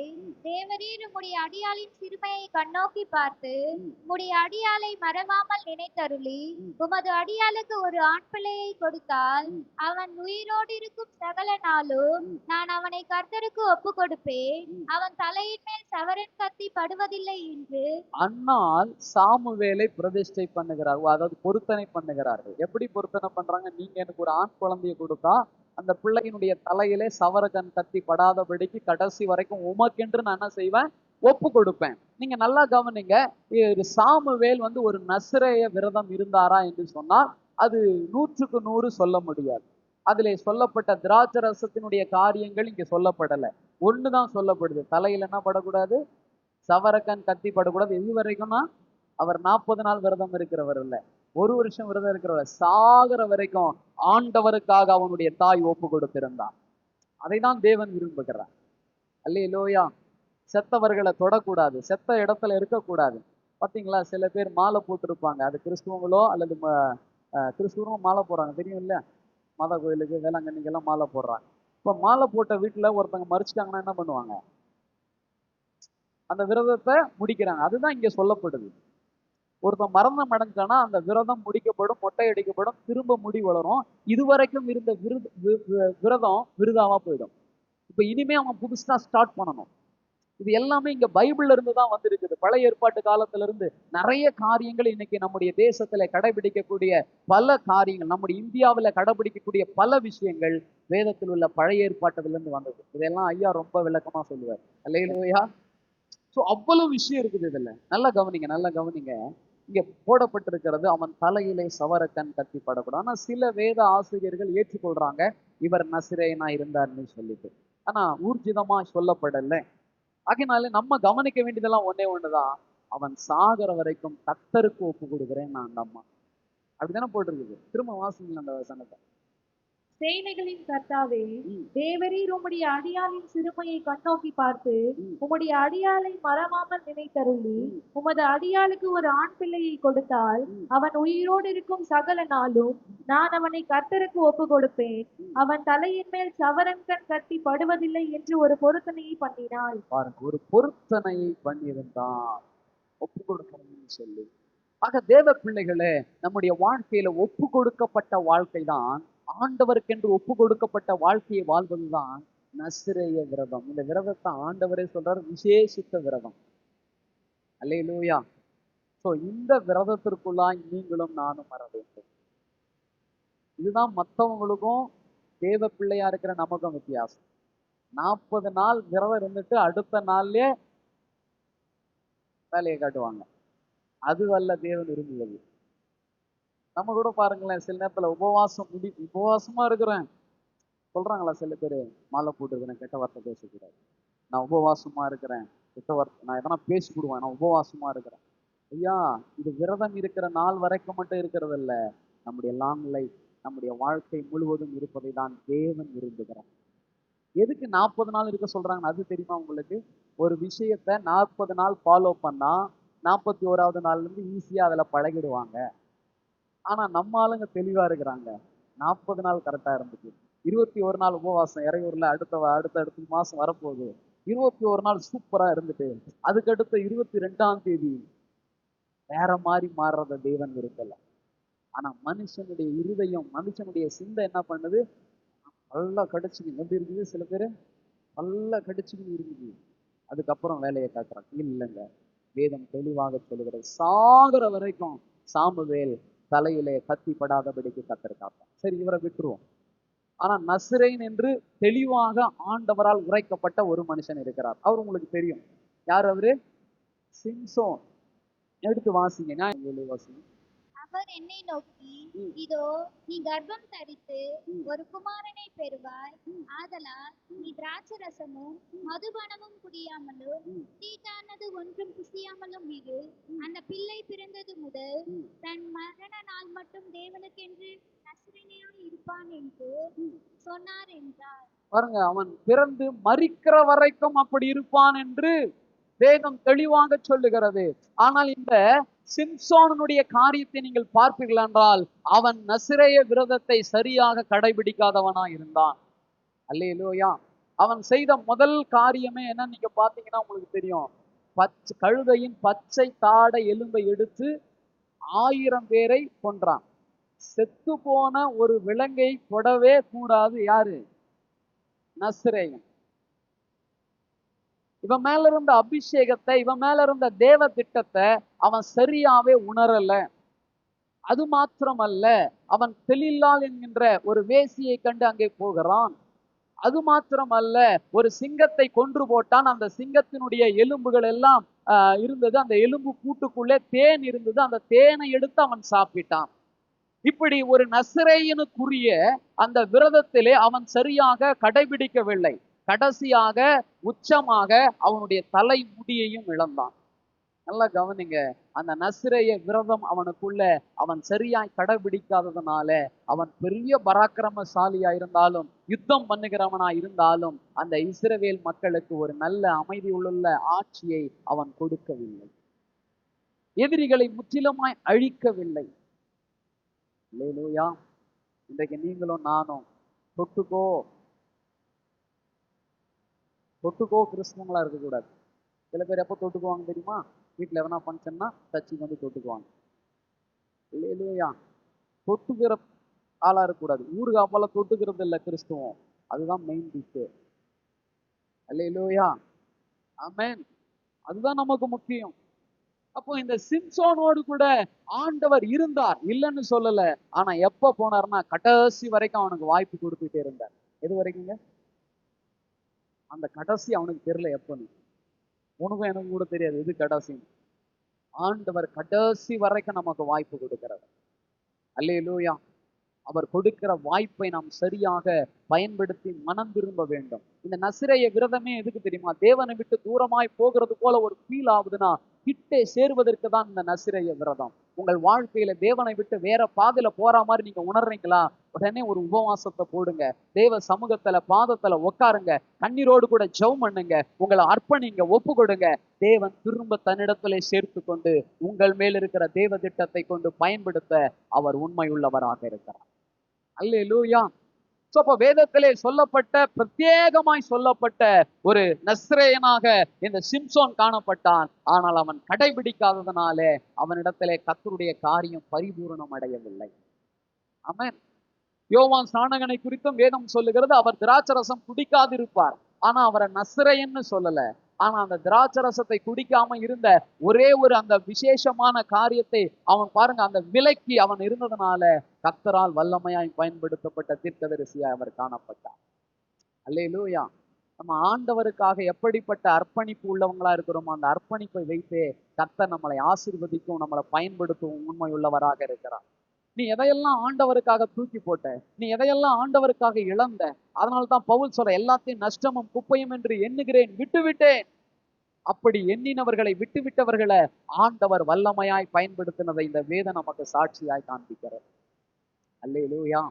தேவரீர் உம்முடைய அடியாளின் சிறுமையை கண்ணோக்கி பார்த்து உம்முடைய அடியாளை மறவாமல் நினைத்தருளி உமது அடியாளுக்கு ஒரு ஆண் பிள்ளையை கொடுத்தால் அவன் உயிரோடு இருக்கும் சகல நாளும் நான் அவனை கர்த்தருக்கு ஒப்பு கொடுப்பேன். அவன் தலையின் மேல் சவரன் கத்தி படுவதில்லை என்று அன்னால் சாமுவேலை பிரதிஷ்டை பண்ணுகிறார், அதாவது பொருத்தனை பண்ணுகிறார்கள். எப்படி பொருத்தனை பண்றாங்க? நீங்க எனக்கு ஒரு ஆண் குழந்தையை கொடுத்தா அந்த பிள்ளையினுடைய தலையிலே சவரகன் கத்தி படாதபடிக்கு கடைசி வரைக்கும் உமக்கென்று நான் என்ன செய்வேன், ஒப்பு கொடுப்பேன். நீங்க நல்லா கவனிங்க, சாமுவேல் ஒரு நஸ்ரேய விரதம் இருந்தாரா என்று சொன்னால் அது 100க்கு 100 சொல்ல முடியாது. அதிலே சொல்லப்பட்ட திராட்சை ரசத்தினுடைய காரியங்கள் இங்க சொல்லப்படலை. ஒண்ணுதான் சொல்லப்படுது, தலையில என்ன படக்கூடாது, சவரக்கன் கத்தி படக்கூடாது. எது வரைக்கும்னா அவர் 40 நாள் விரதம் இருக்கிறவர் இல்ல, 1 வருஷம் விரதம் இருக்கிறவர், சாகிற வரைக்கும் ஆண்டவருக்காக அவனுடைய தாய் ஒப்பு கொடுத்திருந்தார். அதை தான் தேவன் விரும்புகிறார். அல்லேலூயா. செத்தவர்களை தொடக்கூடாது, செத்த இடத்துல இருக்கக்கூடாது. பாத்தீங்களா, சில பேர் மாலை போட்டிருப்பாங்க, அது கிறிஸ்துவங்களோ அல்லது கிறிஸ்துவரும் மாலை போடுறாங்க, தெரியும் இல்ல, மத கோயிலுக்கு வேளாங்கண்ணிக்கெல்லாம் மாலை போடுறாங்க. இப்ப மாலை போட்ட வீட்டுல ஒருத்தவங்க மறிச்சிட்டாங்கன்னா என்ன பண்ணுவாங்க, அந்த விரதத்தை முடிக்கிறாங்க. அதுதான் இங்க சொல்லப்படுது. ஒருத்தன் மரணம் அடைஞ்சானா அந்த விரதம் முடிக்கப்படும், மொட்டை அடிக்கப்படும், திரும்ப முடி வளரும். இதுவரைக்கும் இருந்த விரதம் விருதாவா போயிடும். இப்ப இனிமே அவன் புதுசா ஸ்டார்ட் பண்ணணும். இது எல்லாமே இங்க பைபிள்ல இருந்து தான் வந்திருக்குது. பழைய ஏற்பாட்டு காலத்துல இருந்து நிறைய காரியங்கள் இன்னைக்கு நம்முடைய தேசத்துல கடைபிடிக்கக்கூடிய பல காரியங்கள், நம்முடைய இந்தியாவில கடைபிடிக்கக்கூடிய பல விஷயங்கள் வேதத்தில் உள்ள பழைய ஏற்பாட்டுல இருந்து வந்தது. இதெல்லாம் ஐயா ரொம்ப விளக்கமா சொல்லுவார். அல்லேலூயா. சோ அவ்வளவு விஷயம் இருக்குது இதுல. நல்லா கவனிங்க, நல்லா கவனிங்க. இங்க போடப்பட்டிருக்கிறது, அவன் தலையிலே சவரக்கன் கத்தி படக்கூடாது. ஆனா சில வேத ஆசிரியர்கள் ஏற்றுக்கொள்றாங்க இவர் நசிரேயனா இருந்தார்னு சொல்லிட்டு. ஆனா ஊர்ஜிதமா சொல்லப்படல. ஆகையினால நம்ம கவனிக்க வேண்டியதெல்லாம் ஒன்னே ஒண்ணுதான், அவன் சாகிற வரைக்கும் கர்த்தருக்கு ஒப்பு கொடுக்குறேன் நான் அந்த அம்மா. அப்படித்தானே போட்டிருக்குது. திரும்ப வாசிங்க அந்த வசனத்தை. சேனைகளின் கர்த்தாவே, ம். தேவரீர் உம்முடைய அடியாளின் சிறுமையை கண்ணோக்கி பார்த்து ம். உம்முடைய அடியாளை மறவாமல் நினைத்தருளி ம். உமது அடியாளுக்கு ஒரு ஆண் பிள்ளையை கொடுத்தால் ம். அவன் உயிரோடு இருக்கும் சகல நாளும் நான் அவனை கர்த்தருக்கு ஒப்பு கொடுப்பேன். அவன் தலையின் மேல் சவரங்கன் கட்டி படுவதில்லை என்று ஒரு பொருத்தனையை பண்ணினாள். பாருங்க, ஒரு பொருத்தனையை பண்ணியிருந்தான், ஒப்பு கொடுக்கணும்னு சொல்லி. ஆக தேவ பிள்ளைகளே, நம்முடைய வாழ்க்கையில ஒப்பு கொடுக்கப்பட்ட வாழ்க்கை தான், ஆண்டவருக்கென்று ஒப்பு கொடுக்கப்பட்ட வாழ்க்கையை வாழ்வதுதான் நசிரேய விரதம். இந்த விரதத்தை ஆண்டவரே சொல்றாரு, விசேஷித்த விரதம். அல்லேலூயா. சோ இந்த விரதத்திற்குள்ளாய் நீங்களும் நானும் வர வேண்டும். இதுதான் மற்றவங்களுக்கும் தேவ பிள்ளையா இருக்கிற நமக்கும் வித்தியாசம். 40 நாள் விரதம் இருந்துட்டு அடுத்த நாள்லயே வேலையை காட்டுவாங்க. அது அல்ல தேவன் விரும்புவது. நம்ம கூட பாருங்களேன், சில நேரத்துல உபவாசமா இருக்கிறேன் சொல்றாங்களா சில பேர், மாலை போட்டுருக்கிறேன், கெட்ட வார்த்தை பேசக்கூடாது, நான் உபவாசமா இருக்கிறேன், கெட்ட வார்த்தை நான் எதனா பேசி கொடுவேன், நான் உபவாசமா இருக்கிறேன். ஐயா, இது விரதம் இருக்கிற நாள் வரைக்கும் மட்டும் இருக்கிறது இல்ல, நம்முடைய லாங் லைஃப், நம்முடைய வாழ்க்கை முழுவதும் இருப்பதை தான் தேவன் விரும்புகிறார். எதுக்கு 40 நாள் இருக்க சொல்றாங்கன்னு அது தெரியுமா உங்களுக்கு? ஒரு விஷயத்த 40 நாள் ஃபாலோ பண்ணா 41வது நாள்ல இருந்து ஈஸியா அதுல பழகிடுவாங்க. ஆனா நம்ம ஆளுங்க தெளிவா இருக்கிறாங்க. 40 நாள் கரெக்டா இருந்துச்சு, 21 நாள் உபவாசம், இறையூர்ல அடுத்த மாசம் வரப்போகுது, 21 நாள் சூப்பரா இருந்துட்டு அதுக்கடுத்த 22ஆம் தேதி வேற மாதிரி மாறுறத தேவன் விரும்பல. ஆனா மனுஷனுடைய இருதயம், மனுஷனுடைய சிந்தை என்ன பண்ணுது? நல்லா கடிச்சுக்கணும். எப்படி இருக்குது? சில பேர் நல்லா கடிச்சுக்கணும் இருக்குது, அதுக்கப்புறம் வேலையை காட்டுறாங்க. இல்லைங்க, வேதம் தெளிவாக சொல்லுகிறது, சாகுற வரைக்கும் சாமுவேல் தலையிலே கத்தி படாதபடிக்கு கத்தர் காப்பான். சரி, இவரை விட்டுருவோம். ஆனா நஸ்ரேன் என்று தெளிவாக ஆண்டவரால் உரைக்கப்பட்ட ஒரு மனுஷன் இருக்கிறார். அவர் உங்களுக்கு தெரியும். யார் அவரு? சிம்சோன். எடுத்து வாசிங்க, நியாயங்களை வாசிங்க. அவர் என்னை நோக்கி, இதோ நீ கர்ப்பம் தரித்து ஒரு குமாரனை பெறுவாய். ஆதலால் நீ திராட்சரசமும் மதுபானமும் குடியாமலும் தீட்டானது ஒன்றும் புசியாமலும் இரு. அந்த பிள்ளை பிறந்தது முதல் தன் மரண நாள் மட்டும் தேவனுக்கென்று நசரேயனாய் இருப்பான் என்று சொன்னார் என்றார். பாருங்க, அவன் பிறந்து மரிக்கிற வரைக்கும் அப்படி இருப்பான் என்று வேதம் தெளிவாக சொல்லுகிறது. ஆனால் இந்த சிம்சோனுடைய காரியத்தை நீங்கள் பார்ப்பீர்கள் என்றால், அவன் நசிரேய விரதத்தை சரியாக கடைபிடிக்காதவனா இருந்தான். அல்லேலூயா. அவன் செய்த முதல் காரியமே என்ன நீங்க பாத்தீங்கன்னா உங்களுக்கு தெரியும். கழுதையின் பச்சை தாடை எலும்பை எடுத்து 1000 பேரை கொன்றான். செத்து போன ஒரு விலங்கை தொடவே கூடாது. யாரு? நசிரேயன். இவன் மேல இருந்த அபிஷேகத்தை, இவன் மேல இருந்த தேவ திட்டத்தை அவன் சரியாவே உணரல. அது மாத்திரமல்ல, அவன் தெளிலால் என்கின்ற ஒரு வேசியை கண்டு அங்கே போகிறான். அது மாத்திரமல்ல, ஒரு சிங்கத்தை கொன்று போட்டான். அந்த சிங்கத்தினுடைய எலும்புகள் எல்லாம் இருந்தது. அந்த எலும்பு கூட்டுக்குள்ளே தேன் இருந்தது. அந்த தேனை எடுத்து அவன் சாப்பிட்டான். இப்படி ஒரு நசரேயனுக்குரிய அந்த விரதத்திலே அவன் சரியாக கடைபிடிக்கவில்லை. கடைசியாக உச்சமாக அவனுடைய தலை முடியையும் இழந்தான். நல்லா கவனிங்க, அந்த நசிரேய விரதம் அவனுக்குள்ள அவன் சரியாய் கடைபிடிக்காததுனால அவன் பெரிய பராக்கிரமசாலியா இருந்தாலும், யுத்தம் பண்ணுகிறவனா இருந்தாலும், அந்த இஸ்ரவேல் மக்களுக்கு ஒரு நல்ல அமைதி உள்ள ஆட்சியை அவன் கொடுக்கவில்லை. எதிரிகளை முற்றிலுமாய் அழிக்கவில்லை. அல்லேலூயா. இன்றைக்கு நீங்களும் நானும் தொட்டுக்கோ கிறிஸ்தவங்களா இருக்கக்கூடாது. சில பேர் எப்போ தொட்டுக்குவாங்க தெரியுமா? வீட்டில் எதனா ஃபங்க்ஷன்னா சர்ச்சுக்கு வந்து தொட்டுக்குவாங்க. அல்லேலூயா. தொட்டுக்கிற ஆளா இருக்கக்கூடாது. ஊறுகாப்பால தொட்டுக்கிறது இல்லை கிறிஸ்துவம். அதுதான் மெயின் டிஷ். அல்லேலூயா. ஆமென். அதுதான் நமக்கு முக்கியம். அப்போ இந்த சிம்சோனோடு கூட ஆண்டவர் இருந்தார், இல்லைன்னு சொல்லல. ஆனா எப்ப போனார்னா கடைசி வரைக்கும் அவனுக்கு வாய்ப்பு கொடுத்துட்டே இருந்தார். எது வரைக்குங்க? அந்த கடைசி அவனுக்கு தெரியல எப்பன்னு. உனக்கும் எனக்கு கூட தெரியாது எது கடைசின்னு. ஆண்டவர் கடைசி வரைக்கும் நமக்கு வாய்ப்பு கொடுக்கிறார். அல்லேலூயா. அவர் கொடுக்கிற வாய்ப்பை நாம் சரியாக பயன்படுத்தி மனம் திரும்ப வேண்டும். இந்த நசிரேய விரதமே எதுக்கு தெரியுமா? தேவனை விட்டு தூரமாய் போகிறது போல ஒரு ஃபீல் ஆகுதுன்னா, கிட்டே சேர்வதற்கு தான் இந்த நசிரேய விரதம். உங்கள் வாழ்க்கையில தேவனை விட்டு வேற பாதையில போற மாதிரி நீங்க உணர்றீங்களா? உடனே ஒரு உபவாசத்தை போடுங்க. தேவ சமூகத்துல பாதத்துல உட்காருங்க. கண்ணீரோடு கூட ஜெபம் பண்ணுங்க. உங்களை அர்ப்பணிங்க, ஒப்பு கொடுங்க. தேவன் திரும்ப தன்னிடத்திலே சேர்த்து கொண்டு உங்கள் மேல் இருக்கிற தேவ திட்டத்தை கொண்டு பயன்படுத்த அவர் உண்மை உள்ளவராக இருக்கிறார். அல்லேலூயா. சோ அப்ப வேதத்திலே சொல்லப்பட்ட, பிரத்யேகமாய் சொல்லப்பட்ட ஒரு நஸ்ரேயனாக இந்த சிம்சோன் காணப்பட்டான். ஆனால் அவன் கடைபிடிக்காததனாலே அவனிடத்திலே கர்த்தருடைய காரியம் பரிபூரணம் அடையவில்லை. ஆமென். யோவான் ஸ்நானகனை குறித்தும் வேதம் சொல்லுகிறது, அவர் திராட்சரசம் குடிக்காதிருப்பார். ஆனா அவரை நஸ்ரேயன்னு சொல்லல. ஆனா அந்த திராட்சரசத்தை குடிக்காம இருந்த ஒரே ஒரு அந்த விசேஷமான காரியத்தை அவன் பாருங்க, அந்த விலைக்கு அவன் இருந்ததுனால கர்த்தரால் வல்லமையாய் பயன்படுத்தப்பட்ட தீர்க்கதரிசியாய் அவர் காணப்பட்டார். அல்லேலூயா. நம்ம ஆண்டவருக்காக எப்படிப்பட்ட அர்ப்பணிப்பு உள்ளவங்களா இருக்கிறோமோ அந்த அர்ப்பணிப்பை வைத்தே கர்த்தர் நம்மளை ஆசீர்வதிக்கும், நம்மளை பயன்படுத்தும் உண்மை உள்ளவராக இருக்கிறார். நீ எதையெல்லாம் ஆண்டவருக்காக தூக்கி போட்ட, நீ எதையெல்லாம் ஆண்டவருக்காக இழந்த, அதனால்தான் பவுல் சொல்ற, எல்லாத்தையும் நஷ்டமும் குப்பையும் என்று எண்ணுகிறேன், விட்டுவிட்டேன். அப்படி எண்ணினவர்களை, விட்டுவிட்டவர்களை ஆண்டவர் வல்லமையாய் பயன்படுத்தினதை இந்த வேதம் நமக்கு சாட்சியாய் காண்பிக்கிறது. அல்லேலூயா.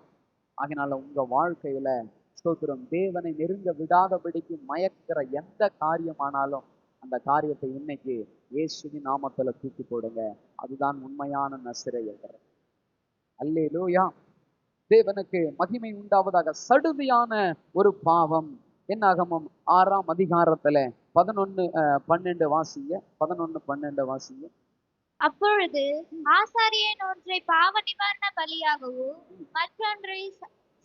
அதனால உங்க வாழ்க்கையில ஸ்தோத்திரம், தேவனை நெருங்க விடாதபடிக்கு மயக்கிற எந்த காரியமானாலும் அந்த காரியத்தை இன்னைக்கு இயேசுவின் நாமத்துல தூக்கி போடுங்க. அதுதான் உண்மையான நசிரேயர். அல்லேலூயா. தேவனுக்கு மகிமை உண்டாவதாக. சடுதியான ஒரு பாவம். என்னாகமம் 6ஆம் அதிகாரத்துல 11-12 வாசிங்க. 11-12 வாசிங்க. அப்பொழுது ஆசாரியன் ஒன்றை பாவ நிவாரண பலியாகவும் மற்றொன்றை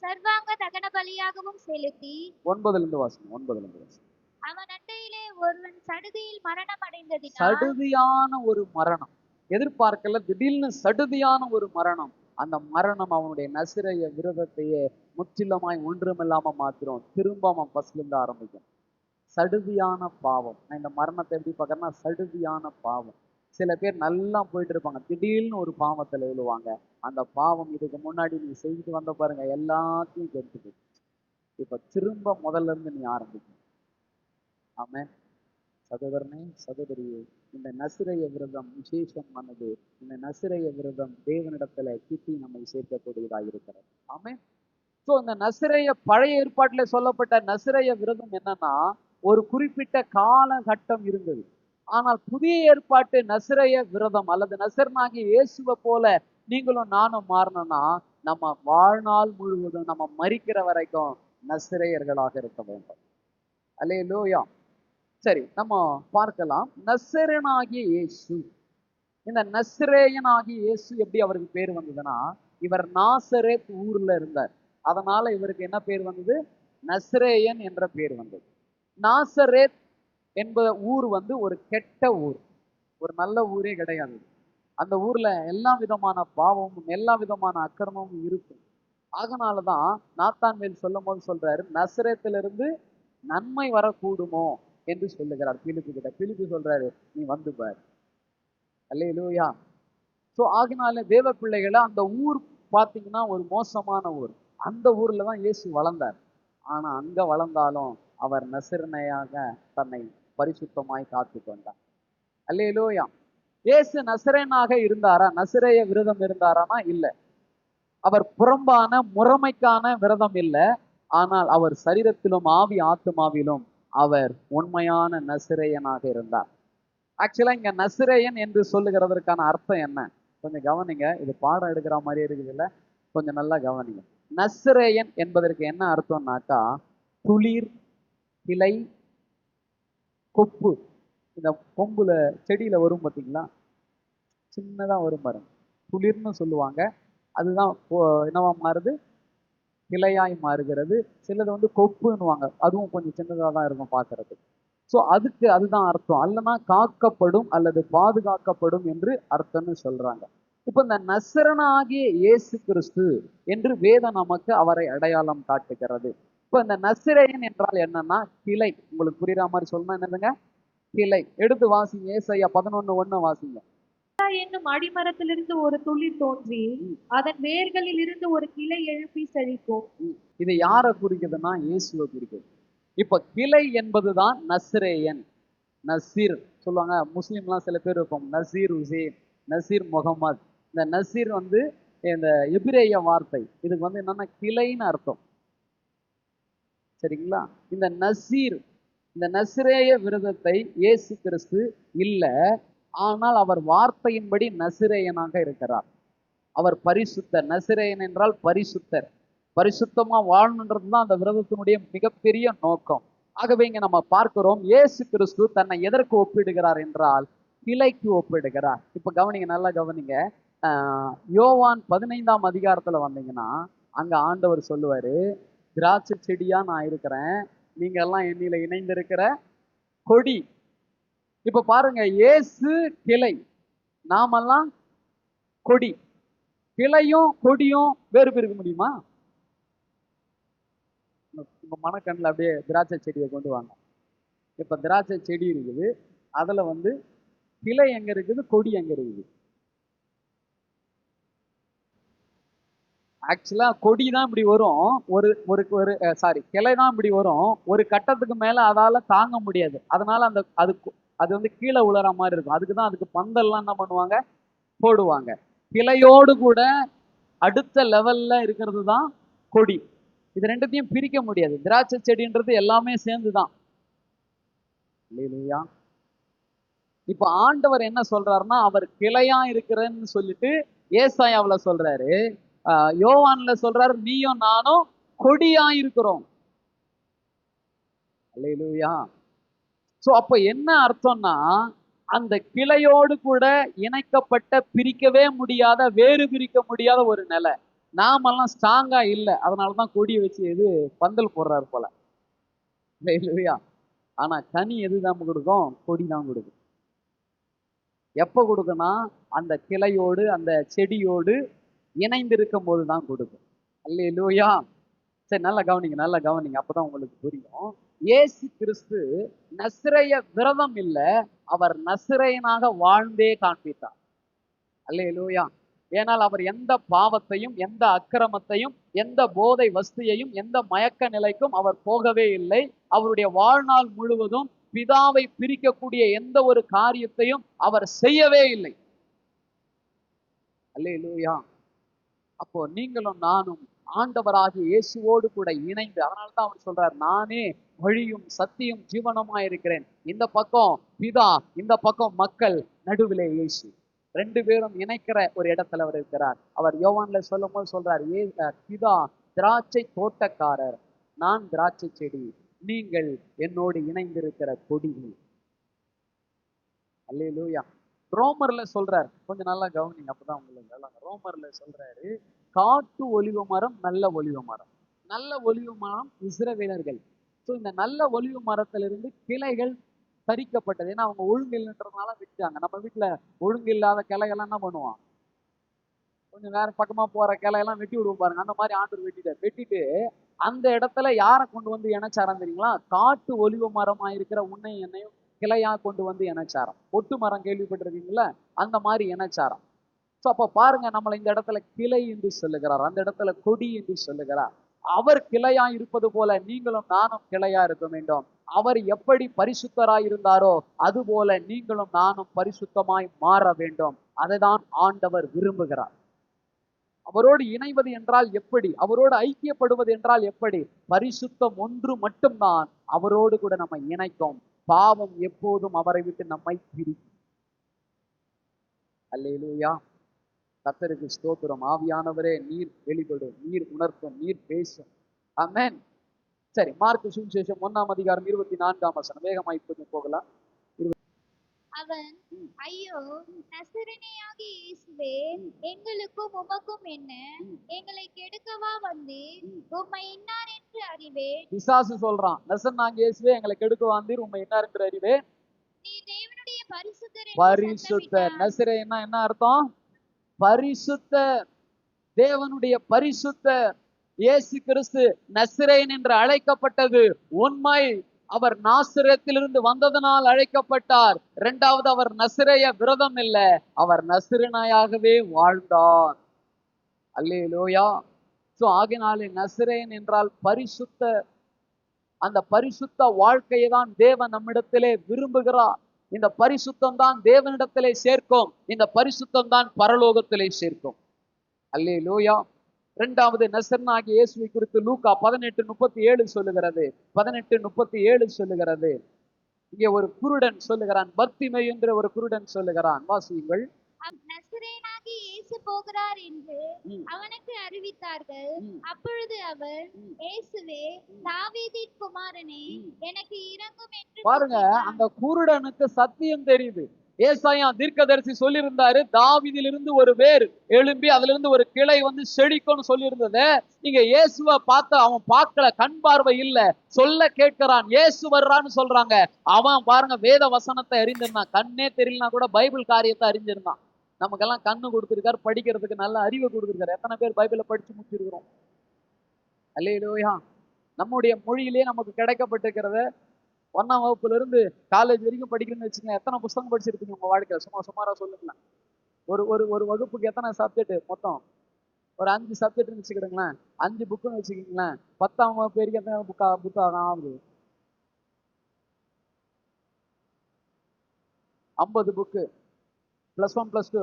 சர்வாங்க தகன பலியாகவும் செலுத்தி 9 வாசிங்க. 9 வாசிங்க. அவன் அண்டையிலே ஒருவன் சடுதியில் மரணம் அடைந்ததினால், சடுதியான ஒரு மரணம் எதிர்பார்க்கல, திடீர்னு சடுதியான ஒரு மரணம். அந்த மரணம் அவனுடைய நசிரேய விரதத்தையே முற்றிலுமாய் ஒன்றுமில்லாம மாத்திரும். திரும்ப அவன் ஃபர்ஸ்ட்ல இருந்து ஆரம்பிக்கும். சடுதியான பாவம். நான் இந்த மரணத்தை எப்படி பார்க்கறேன்னா, சடுதியான பாவம். சில பேர் நல்லா போயிட்டு இருப்பாங்க, திடீர்னு ஒரு பாவத்துல விழுவாங்க. அந்த பாவம் இதுக்கு முன்னாடி நீ செய்துட்டு வந்த பாருங்க, எல்லாத்தையும் கெடுத்துட்டு இப்ப திரும்ப முதல்ல இருந்து நீ ஆரம்பிக்கும். ஆமென். சகோதரனே, சகோதரியே, இந்த நசிரேய விரதம் விசேஷமானது. இந்த நசிரேய விரதம் தேவனிடத்துல கிட்டி நம்மை சேர்க்கக்கூடியதாக இருக்கிறது. ஆமென். சோ இந்த நசிரேய, பழைய ஏற்பாட்டிலே சொல்லப்பட்ட நசிரேய விரதம் என்னன்னா, ஒரு குறிப்பிட்ட காலகட்டம் இருந்தது. ஆனால் புதிய ஏற்பாட்டு நசிரேய விரதம் அல்லது நசரனாகிய இயேசுவை போல நீங்களும் நானும் மாறணும்னா, நம்ம வாழ்நாள் முழுவதும், நம்ம மரிக்கிற வரைக்கும் நசிரேயர்களாக இருக்க வேண்டும். அல்லேலூயா. சரி, நம்ம பார்க்கலாம். நசரேயனாகிய இயேசு, இந்த நஸ்ரேயனாகிய இயேசு எப்படி அவருக்கு பேர் வந்ததுன்னா, இவர் நாசரேத் ஊர்ல இருந்தார். அதனால இவருக்கு என்ன பேர் வந்தது? நஸ்ரேயன் என்ற பேர் வந்தது. நாசரேத் என்ப ஊர் ஒரு கெட்ட ஊர், ஒரு நல்ல ஊரே கிடையாது. அந்த ஊர்ல எல்லா விதமான பாவமும் எல்லா விதமான அக்கிரமமும் இருக்கும். அதனாலதான் நாத்தான்வேல் சொல்லும் போது சொல்றாரு, நசரேத்திலிருந்து நன்மை வரக்கூடுமோ என்று சொல்லுகிறார் பிலிப்பு கிட்ட. பிலிப்பு சொல்றாரு, நீ வந்து பார். அல்லேலூயா. சோ ஆகினால தேவ பிள்ளைகளை, அந்த ஊர் பாத்தீங்கன்னா ஒரு மோசமான ஊர். அந்த ஊர்ல தான் இயேசு வளர்ந்தார். ஆனா அங்க வளர்ந்தாலும் அவர் நசரேயனாக தன்னை பரிசுத்தமாய் காத்து கொண்டார். அல்லேலூயா. இயேசு நசரேயனாக இருந்தாரா? நசரேய விரதம் இருந்தாரானா? இல்ல. அவர் புறம்பான முறைமைக்கான விரதம் இல்லை. ஆனால் அவர் சரீரத்திலும் ஆவி ஆத்துமாவிலும் அவர் உண்மையான நசரேயனாக இருந்தார். ஆக்சுவலா இங்க நசரேயன் என்று சொல்லுகிறதற்கான அர்த்தம் என்ன? கொஞ்சம் கவனிங்க. இது பாடம் எடுக்கிற மாதிரி இருக்குது இல்ல? கொஞ்சம் நல்லா கவனிங்க. நசரேயன் என்பதற்கு என்ன அர்த்தம்னாக்கா, துளிர், கிளை, கொப்பு. இந்த கொம்புல செடியில வரும் பார்த்தீங்களா, சின்னதா வரும் பாருங்க, துளிர்னு சொல்லுவாங்க. அதுதான் என்னவா மாறுது? கிளையாய் மாறுகிறது. சிலது கொப்புன்னுவாங்க, அதுவும் கொஞ்சம் சின்னதாக தான் இருக்கும் பார்க்கறதுக்கு. ஸோ அதுதான் அர்த்தம். அல்லனா காக்கப்படும் அல்லது பாதுகாக்கப்படும் என்று அர்த்தம்னு சொல்றாங்க. இப்போ இந்த நசரனாகிய இயேசு கிறிஸ்து என்று வேதம் நமக்கு அவரை அடையாளம் காட்டுகிறது. இப்போ இந்த நசரேயன் என்றால் என்னன்னா கிளை. உங்களுக்கு புரியுற மாதிரி சொல்லணும். என்னதுங்க? கிளை. எடுத்து வாசிங்க. ஏசாயா 11:1 வாசிங்க. என்னும் அடிமரத்திலிருந்து ஒரு துளிர் தோன்றி அதன் வேர்களில் இருந்து ஒரு கிளை எழுப்பி செழிக்கும். இது யாரை குறிக்குதுன்னா இயேசுவை குறிக்குது. இப்ப கிளை என்பதுதான் நசரேயன். நசீர் சொல்லுவாங்க, முஸ்லீம்லாம் சில பேர் இருக்கும், நசீர் ஹுசேன், நசீர் முகமது. இந்த நசீர் வந்து இந்த எபிரேய வார்த்தை, இதுக்கு வந்து என்னன்னா கிளைன்னு அர்த்தம். சரிங்களா? இந்த நசீர், இந்த நசிரேய விரதத்தை இயேசு கிறிஸ்து இல்ல, ஆனால் அவர் வார்த்தையின்படி நசிரேயனாக இருக்கிறார். அவர் பரிசுத்தர். நசிரேயன் என்றால் பரிசுத்தர். பரிசுத்தமா வாழணுன்றது தான் அந்த விரதத்தினுடைய மிகப்பெரிய நோக்கம். ஆகவே இங்க நம்ம பார்க்கிறோம், இயேசு கிறிஸ்து தன்னை எதற்கு ஒப்பிடுகிறார் என்றால் கிளைக்கு ஒப்பிடுகிறார். இப்ப கவனிங்க, நல்லா கவனிங்க. யோவான் 15ஆம் அதிகாரத்துல வந்தீங்கன்னா அங்க ஆண்டவர் சொல்லுவாரு, திராட்சை செடியா நான் இருக்கிறேன், நீங்க எல்லாம் என்னில இணைந்திருக்கிற கொடி. இப்ப பாருங்க, இயேசு கிளை, நாமெல்லாம் கொடி. கிளையும் கொடியும் வேறு பிரிக்க முடியுமா? உங்க மனக்கண்ணில் அப்படியே திராட்சை செடியை கொண்டு வாங்க. இப்ப திராட்சை செடி இருக்குது, அதுல வந்து கிளை எங்க இருக்குது, கொடி எங்க இருக்குது? ஆக்சுவலா கொடி தான் இப்படி வரும், ஒரு ஒரு ஒரு சாரி கிளை தான் இப்படி வரும். ஒரு கட்டத்துக்கு மேல அதால தாங்க முடியாது, அதனால அந்த அது வந்து கீழே உலற மாதிரி இருக்கும். அதுக்குதான் அதுக்கு பந்தல்லாம் என்ன பண்ணுவாங்க, போடுவாங்க. கிளையோடு கூட அடுத்த லெவல்ல இருக்கிறது தான் கொடி. இது ரெண்டுத்தையும் பிரிக்க முடியாது. திராட்சை செடின்றது எல்லாமே சேர்ந்துதான். இல்லையா? இப்ப ஆண்டவர் என்ன சொல்றாருன்னா, அவர் கிளையா இருக்கிறேன்னு சொல்லிட்டு ஏசாயாவுல சொல்றாரு, யோவான்ல சொல்றாரு, நீயும் நானும் கொடியா இருக்கிறோம். அல்லேலூயா. சோ அப்ப என்ன அர்த்தம்னா, அந்த கிளையோடு கூட இணைக்கப்பட்ட, பிரிக்கவே முடியாத, வேறு பிரிக்க முடியாத ஒரு நிலை. நாமெல்லாம் ஸ்ட்ராங்கா இல்லை, அதனாலதான் கொடியை வச்சு எது பந்தல் போடுறாரு போல. அல்லேலூயா. ஆனா கனி எதுதான் கொடுக்கும்? கொடி தான் கொடுக்கும். எப்ப கொடுக்குன்னா, அந்த கிளையோடு அந்த செடியோடு இணைந்திருக்கும் போதுதான் கொடுக்கும். அல்லேலூயா. சரி, நல்லா கவனிங்க, நல்லா கவனிங்க, அப்பதான் உங்களுக்கு புரியும். இயேசு கிறிஸ்து நசிரேய விரதம் இல்ல, அவர் நசிரேயனாக வாழ்ந்தே காண்பித்தார். அல்லேலூயா. ஏனால் அவர் எந்த பாவத்தையும், எந்த அக்கிரமத்தையும், எந்த போதை வஸ்தியையும், எந்த மயக்க நிலைக்கும் அவர் போகவே இல்லை. அவருடைய வாழ்நாள் முழுவதும் பிதாவை பிரிக்கக்கூடிய எந்த ஒரு காரியத்தையும் அவர் செய்யவே இல்லை. அல்லேலூயா. அப்போ நீங்களும் நானும் ஆண்டவராகிய இயேசுவோடு கூட இணைந்து, அதனால்தான் அவர் சொல்றார், நானே வழியும் சத்தியும் ஜீவனமா இருக்கிறேன். இந்த பக்கம் பிதா, இந்த பக்கம் மக்கள், நடுவிலே இயேசு. ரெண்டு பேரும் இணைக்கிற ஒரு இடத்துல அவர் இருக்கிறார். அவர் யோவான்ல சொல்லும் போது சொல்றார், பிதா திராட்சை தோட்டக்காரர், நான் திராட்சை செடி, நீங்கள் என்னோடு இணைந்திருக்கிற கொடிகள். அல்லேலூயா. ரோமர்ல சொல்றார், கொஞ்சம் நல்லா கவனிங்க, அப்பதான் உங்களுக்கு ரோமர்ல சொல்றாரு, காட்டு ஒலிவ மரம், நல்ல ஒலிவ மரம். நல்ல ஒலிவ மரம் இஸ்ரவேலர்கள். ஸோ இந்த நல்ல ஒலிவ மரத்திலிருந்து கிளைகள் பறிக்கப்பட்டது. ஏன்னா அவங்க ஒழுங்கு இல்லைன்றதுனால விட்டாங்க. நம்ம வீட்டுல ஒழுங்கு இல்லாத கிளைகள்லாம் என்ன பண்ணுவோம், கொஞ்சம் வேற பக்கமா போற கிளையெல்லாம் வெட்டி விடுவோம் பாருங்க. அந்த மாதிரி ஆண்டவர் வெட்டிட்டு அந்த இடத்துல யாரை கொண்டு வந்து இணைச்சாரம் தெரியுங்களா? காட்டு ஒலிவ மரமா இருக்கிற உன்னை என்னையும் கிளையா கொண்டு வந்து இணைச்சாரம். ஒட்டு மரம் கேள்விப்பட்டிருக்கீங்களா? அந்த மாதிரி இணைச்சாரம். ஸோ அப்ப பாருங்க, நம்மளை இந்த இடத்துல கிளை என்று சொல்லுகிறார், அந்த இடத்துல கொடி என்று சொல்லுகிறார். அவர் கிளையா இருப்பது போல நீங்களும் நானும் கிளையா இருக்க வேண்டும். அவர் எப்படி பரிசுத்தராய் இருந்தாரோ அது போல நீங்களும் நானும் பரிசுத்தமாய் மாற வேண்டும். அதைதான் ஆண்டவர் விரும்புகிறார். அவரோடு இணைவது என்றால் எப்படி? அவரோடு ஐக்கியப்படுவது என்றால் எப்படி? பரிசுத்தம் ஒன்று மட்டும்தான் அவரோடு கூட நம்ம இணைக்கும். பாவம் எப்போதும் அவரை விட்டு நம்மை பிரிக்கும். அல்லேலூயா. கர்த்தருக்கு ஸ்தோத்திரம். ஆவியானவரே, நீர் வெளிப்படும், நீர் உணர்த்தும், நீர் பேசும். ஆமென். சரி, மார்க்கு சுவிசேஷம் 1ஆம் அதிகாரம் 24ஆம் வசனம், வேகமா இப்போது போகலாம். அவன், ஐயோ நசரேயனாகிய இயேசுவே, எங்களுக்கும் உமக்கும் என்ன? எங்களை கெடுக்கவா வந்தீர்? உம்மை இன்னார் என்று அறிவேன். பிசாசு சொல்றான், நசரேயனாகிய இயேசுவே, எங்களை கெடுக்க வந்தீர், உம்மை இன்னார் என்று அறிவேன். நீ தேவனுடைய பரிசுத்தர். பரிசுத்தர். நசரேயன்னா என்ன அர்த்தம்? பரிசுத்தர், தேவனுடைய பரிசுத்தர். இயேசு கிறிஸ்து நசரேயன் என்று அழைக்கப்பட்டது உண்மை. அவர் நாசரேத்திலிருந்து வந்ததனால் அழைக்கப்பட்டார். இரண்டாவது, அவர் நசரேய விரதம் இல்ல, அவர் நசரேயனாகவே வாழ்ந்தார். அல்லேலூயா. சோ ஆகினாலே நசரேயன் என்றால் பரிசுத்த. அந்த பரிசுத்த வாழ்க்கையை தான் தேவன் நம்மிடத்திலே விரும்புகிறார். இந்த பரிசுத்தம் தான் தேவனிடத்திலே சேர்க்கும், இந்த பரிசுத்தம் தான் பரலோகத்திலே சேர்க்கும். அல்லேலூயா. இரண்டாவது நசரனாகிய இயேசுவை குறித்து லூக்கா 18:37 சொல்லுகிறது. 18:37 சொல்லுகிறது. இங்கே ஒரு குருடன் சொல்லுகிறான், பர்த்திமை என்ற ஒரு குருடன் சொல்லுகிறான். வாசியுங்கள். நசரேயனாகிய இயேசு போகிறார் என்று ம். அவனுக்கு அறிவித்தார்கள். ம். அப்பொழுது அவர், ம். இயேசுவே, தாவீதின் குமாரனே, எனக்கு இரங்கும் என்று பாருங்க, கூப்பிட்டார். அந்த குருடனுக்கு சத்தியம் தெரியுது. ஏசாயா தீர்க்கதரிசி சொல்லியிருந்தாரு, தாவீதிலிருந்து ஒரு வேர் எழும்பி அதுல இருந்து ஒரு கிளை வந்து செழிக்கும்னு சொல்லியிருந்தது. நீங்க இயேசுவை பார்த்து அவன் பார்க்கல, கண் பார்வை இல்ல, சொல்ல கேட்கிறான், இயேசு வர்றான்னு சொல்றாங்க. அவன் பாருங்க வேத வசனத்தை அறிந்திருந்தான், கண்ணே தெரியலனா கூட பைபிள் காரியத்தை அறிஞ்சிருந்தான். நமக்கெல்லாம் கண்ணு கொடுத்திருக்காரு, படிக்கிறதுக்கு நல்ல அறிவை கொடுத்திருக்காரு. எத்தனை பேர் பைபிளை படிச்சு முடிச்சிருக்கிறோம்? அல்லேலூயா. நம்முடைய மொழியிலே நமக்கு கிடைக்கப்பட்டிருக்கிறது. 1ஆம் வகுப்புல இருந்து காலேஜ் வரைக்கும் படிக்கணும்னு வச்சுக்கோங்க, எத்தனை புத்தகம் படிச்சிருப்பீங்க உங்க வாழ்க்கையில? சுமாரா சொல்லுங்களேன். ஒரு ஒரு ஒரு வகுப்புக்கு எத்தனை சப்ஜெக்ட் மொத்தம்? ஒரு 5 சப்ஜெக்ட்னு வச்சுக்கிடுங்களேன், 5 புக்குன்னு வச்சுக்கிங்களேன். 10ஆம் வகுப்பு வரைக்கும் எத்தனை புத்தகம் ஆகுது? 50 book. +1 +2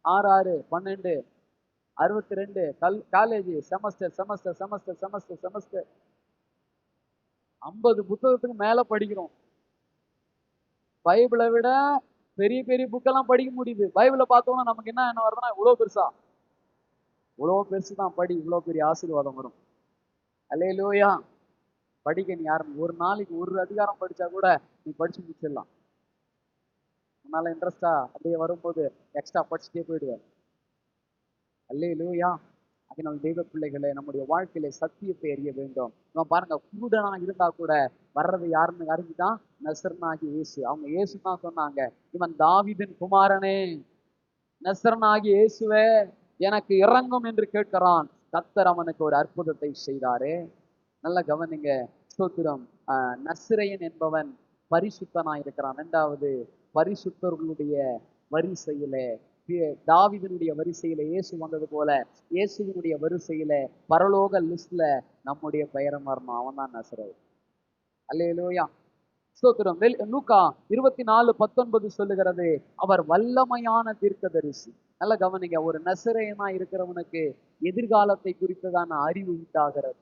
6 6 12 62 college semester semester semester semester semester 50 புத்தகத்துக்கு மேல படிக்கிறோம். பைபிளை விட பெரிய பெரிய புக்கெல்லாம் படிக்க முடியுது. பைபிளை பார்த்தோம்னா நமக்கு என்ன வருதுன்னா, இவ்வளவு பெருசா, இவ்வளவு பெருசு தான் படி, இவ்வளவு பெரிய ஆசீர்வாதம் வரும். அல்லேலூயா. படிக்க நீ யாரும் ஒரு நாளைக்கு ஒரு அதிகாரம் படிச்சா கூட நீ படிச்சு முடிச்சிடலாம். உன்னால இன்ட்ரெஸ்டா அப்படியே வரும்போது எக்ஸ்ட்ரா படிச்சுட்டே போயிடுவேன். அல்லேலூயா. அதனால் தெய்வ பிள்ளைகளே, நம்முடைய வாழ்க்கையில சத்தியத்தை அறிய வேண்டும். இவன் பாருங்க, குருடனா இருந்தா கூட வர்றது யாருன்னு அறிஞ்சுதான், நசரனாகி இயேசு. அவங்க இயேசு தான் சொன்னாங்க, இவன் தாவீதின் குமாரனே, நசரனாகி இயேசுவே, எனக்கு இரங்கும் என்று கேட்கிறான். கர்த்தர் அவனுக்கு ஒரு அற்புதத்தை செய்தாரே. நல்ல கவனிங்க. ஸ்தோத்திரம். நசரேயன் என்பவன் பரிசுத்தனா இருக்கிறான். இரண்டாவது, பரிசுத்தர்களுடைய வரிசையிலே, தாவீதினுடைய வரிசையில இயேசு வந்தது போல இயேசுவினுடைய வரிசையில பரலோக லிஸ்ட்ல நம்முடைய பெயரை வரணும். அவன் தான் நசரேயன். அல்லேலூயா. ஸ்தோத்திரம். லூக்கா 24:19 சொல்லுகிறது, அவர் வல்லமையான தீர்க்கதரிசி. நல்ல கவனிங்க. ஒரு நசரேயனா இருக்கிறவனுக்கு எதிர்காலத்தை குறித்ததான அறிவு உண்டாகிறது.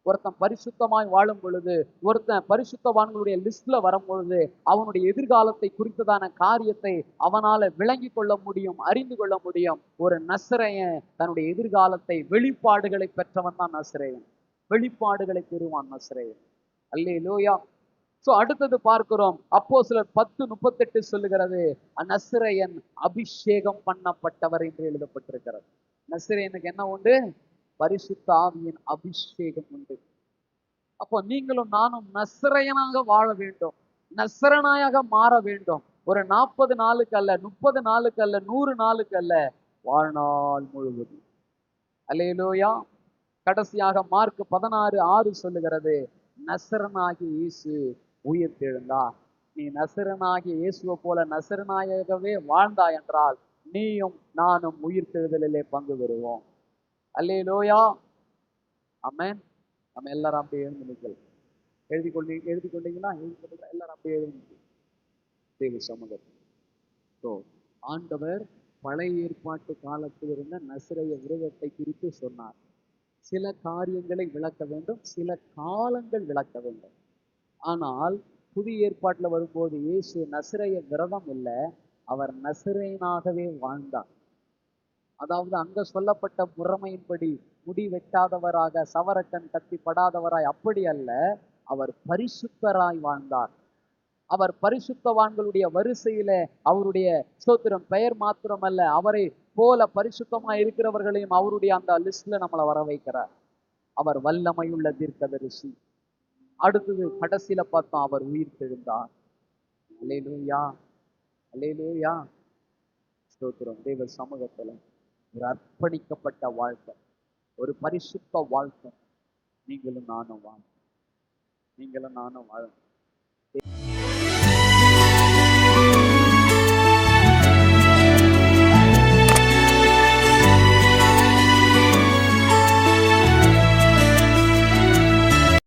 ஒருத்தன் பரிசுத்தமாய் வாழும் பொழுது, ஒருத்தன் பரிசுத்தவான்களுடைய லிஸ்ட்ல வரும் பொழுது, அவனுடைய எதிர்காலத்தை குறித்ததான காரியத்தை அவனால விளங்கி கொள்ள முடியும், அறிந்து கொள்ள முடியும். ஒரு நசரேயன் தன்னுடைய எதிர்காலத்தை, வெளிப்பாடுகளை பெற்றவன் தான் நசரேயன். வெளிப்பாடுகளை பெறுவான் நசரேயன். அல்லேலூயா. சோ அடுத்தது பார்க்கிறோம், அப்போஸ்தலர் 10:38 சொல்லுகிறது, நசரேயன் அபிஷேகம் பண்ணப்பட்டவர் என்று எழுதப்பட்டிருக்கிறது. நசரேயனுக்கு என்ன உண்டு? பரிசுத்த ஆவியின் அபிஷேகம் உண்டு. அப்போ நீங்களும் நானும் நசரேயனாக வாழ வேண்டும், நசரனாயாக மாற வேண்டும். ஒரு 40 நாளுக்கு அல்ல, 30 நாளுக்கு அல்ல, 100 நாளுக்கு அல்ல, வாழ்நாள் முழுவதும். அல்லேலூயா. கடைசியாக மார்க் 16:6 சொல்லுகிறது, நசரனாகிய இயேசு உயிர்த்தெழுந்தார். நீ நசரனாகிய இயேசுவை போல நசரனாகவே வாழ்ந்தாய் என்றால் நீயும் நானும் உயிர்த்தெழுதலிலே பங்கு பெறுவோம். அல்லேலூயா. ஆமென். நம்ம எல்லாரும் அப்படியே எழுந்து நிற்கலாம். எழுதி கொண்டீங்களா? எல்லாரும் அப்படியே எழுந்து தேவ சமூகத்தில். ஆண்டவர் பழைய ஏற்பாட்டு காலத்தில் இருந்த நசரேய விரதத்தை குறித்து சொன்னார். சில காரியங்களை விளக்க வேண்டும், சில காலங்கள் விளக்க வேண்டும். ஆனால் புதிய ஏற்பாட்டில் வரும்போது இயேசு நசரேய விரதம் இல்லை, அவர் நசரேயனாகவே வாழ்ந்தார். அதாவது அங்க சொல்லப்பட்ட முறைமையின்படி முடி வெட்டாதவராக, சவரக்கண் கத்தி படாதவராய் அப்படி அல்ல, அவர் பரிசுத்தராய் வாழ்ந்தார். அவர் பரிசுத்தவான்களுடைய வரிசையில அவருடைய ஸ்தோத்திரம் பெயர் மாத்திரமல்ல, அவரை போல பரிசுத்தமாய் இருக்கிறவர்களையும் அவருடைய அந்த லிஸ்ட்ல நம்மளை வர வைக்கிறார். அவர் வல்லமையுள்ள தீர்க்கதரிசி. அடுத்தது கடைசியில பார்த்தோம், அவர் உயிர் தெழுந்தார். அல்லேலூயா. அல்லேலூயா. ஸ்தோத்திரம். தேவ சமூகத்துல ஒரு அர்ப்பணிக்கப்பட்ட வாழ்க்கை, ஒரு பரிசுத்த வாழ்க்கை நீங்களும் நானும் வாழணும். நீங்களும் நானும் வாழணும்.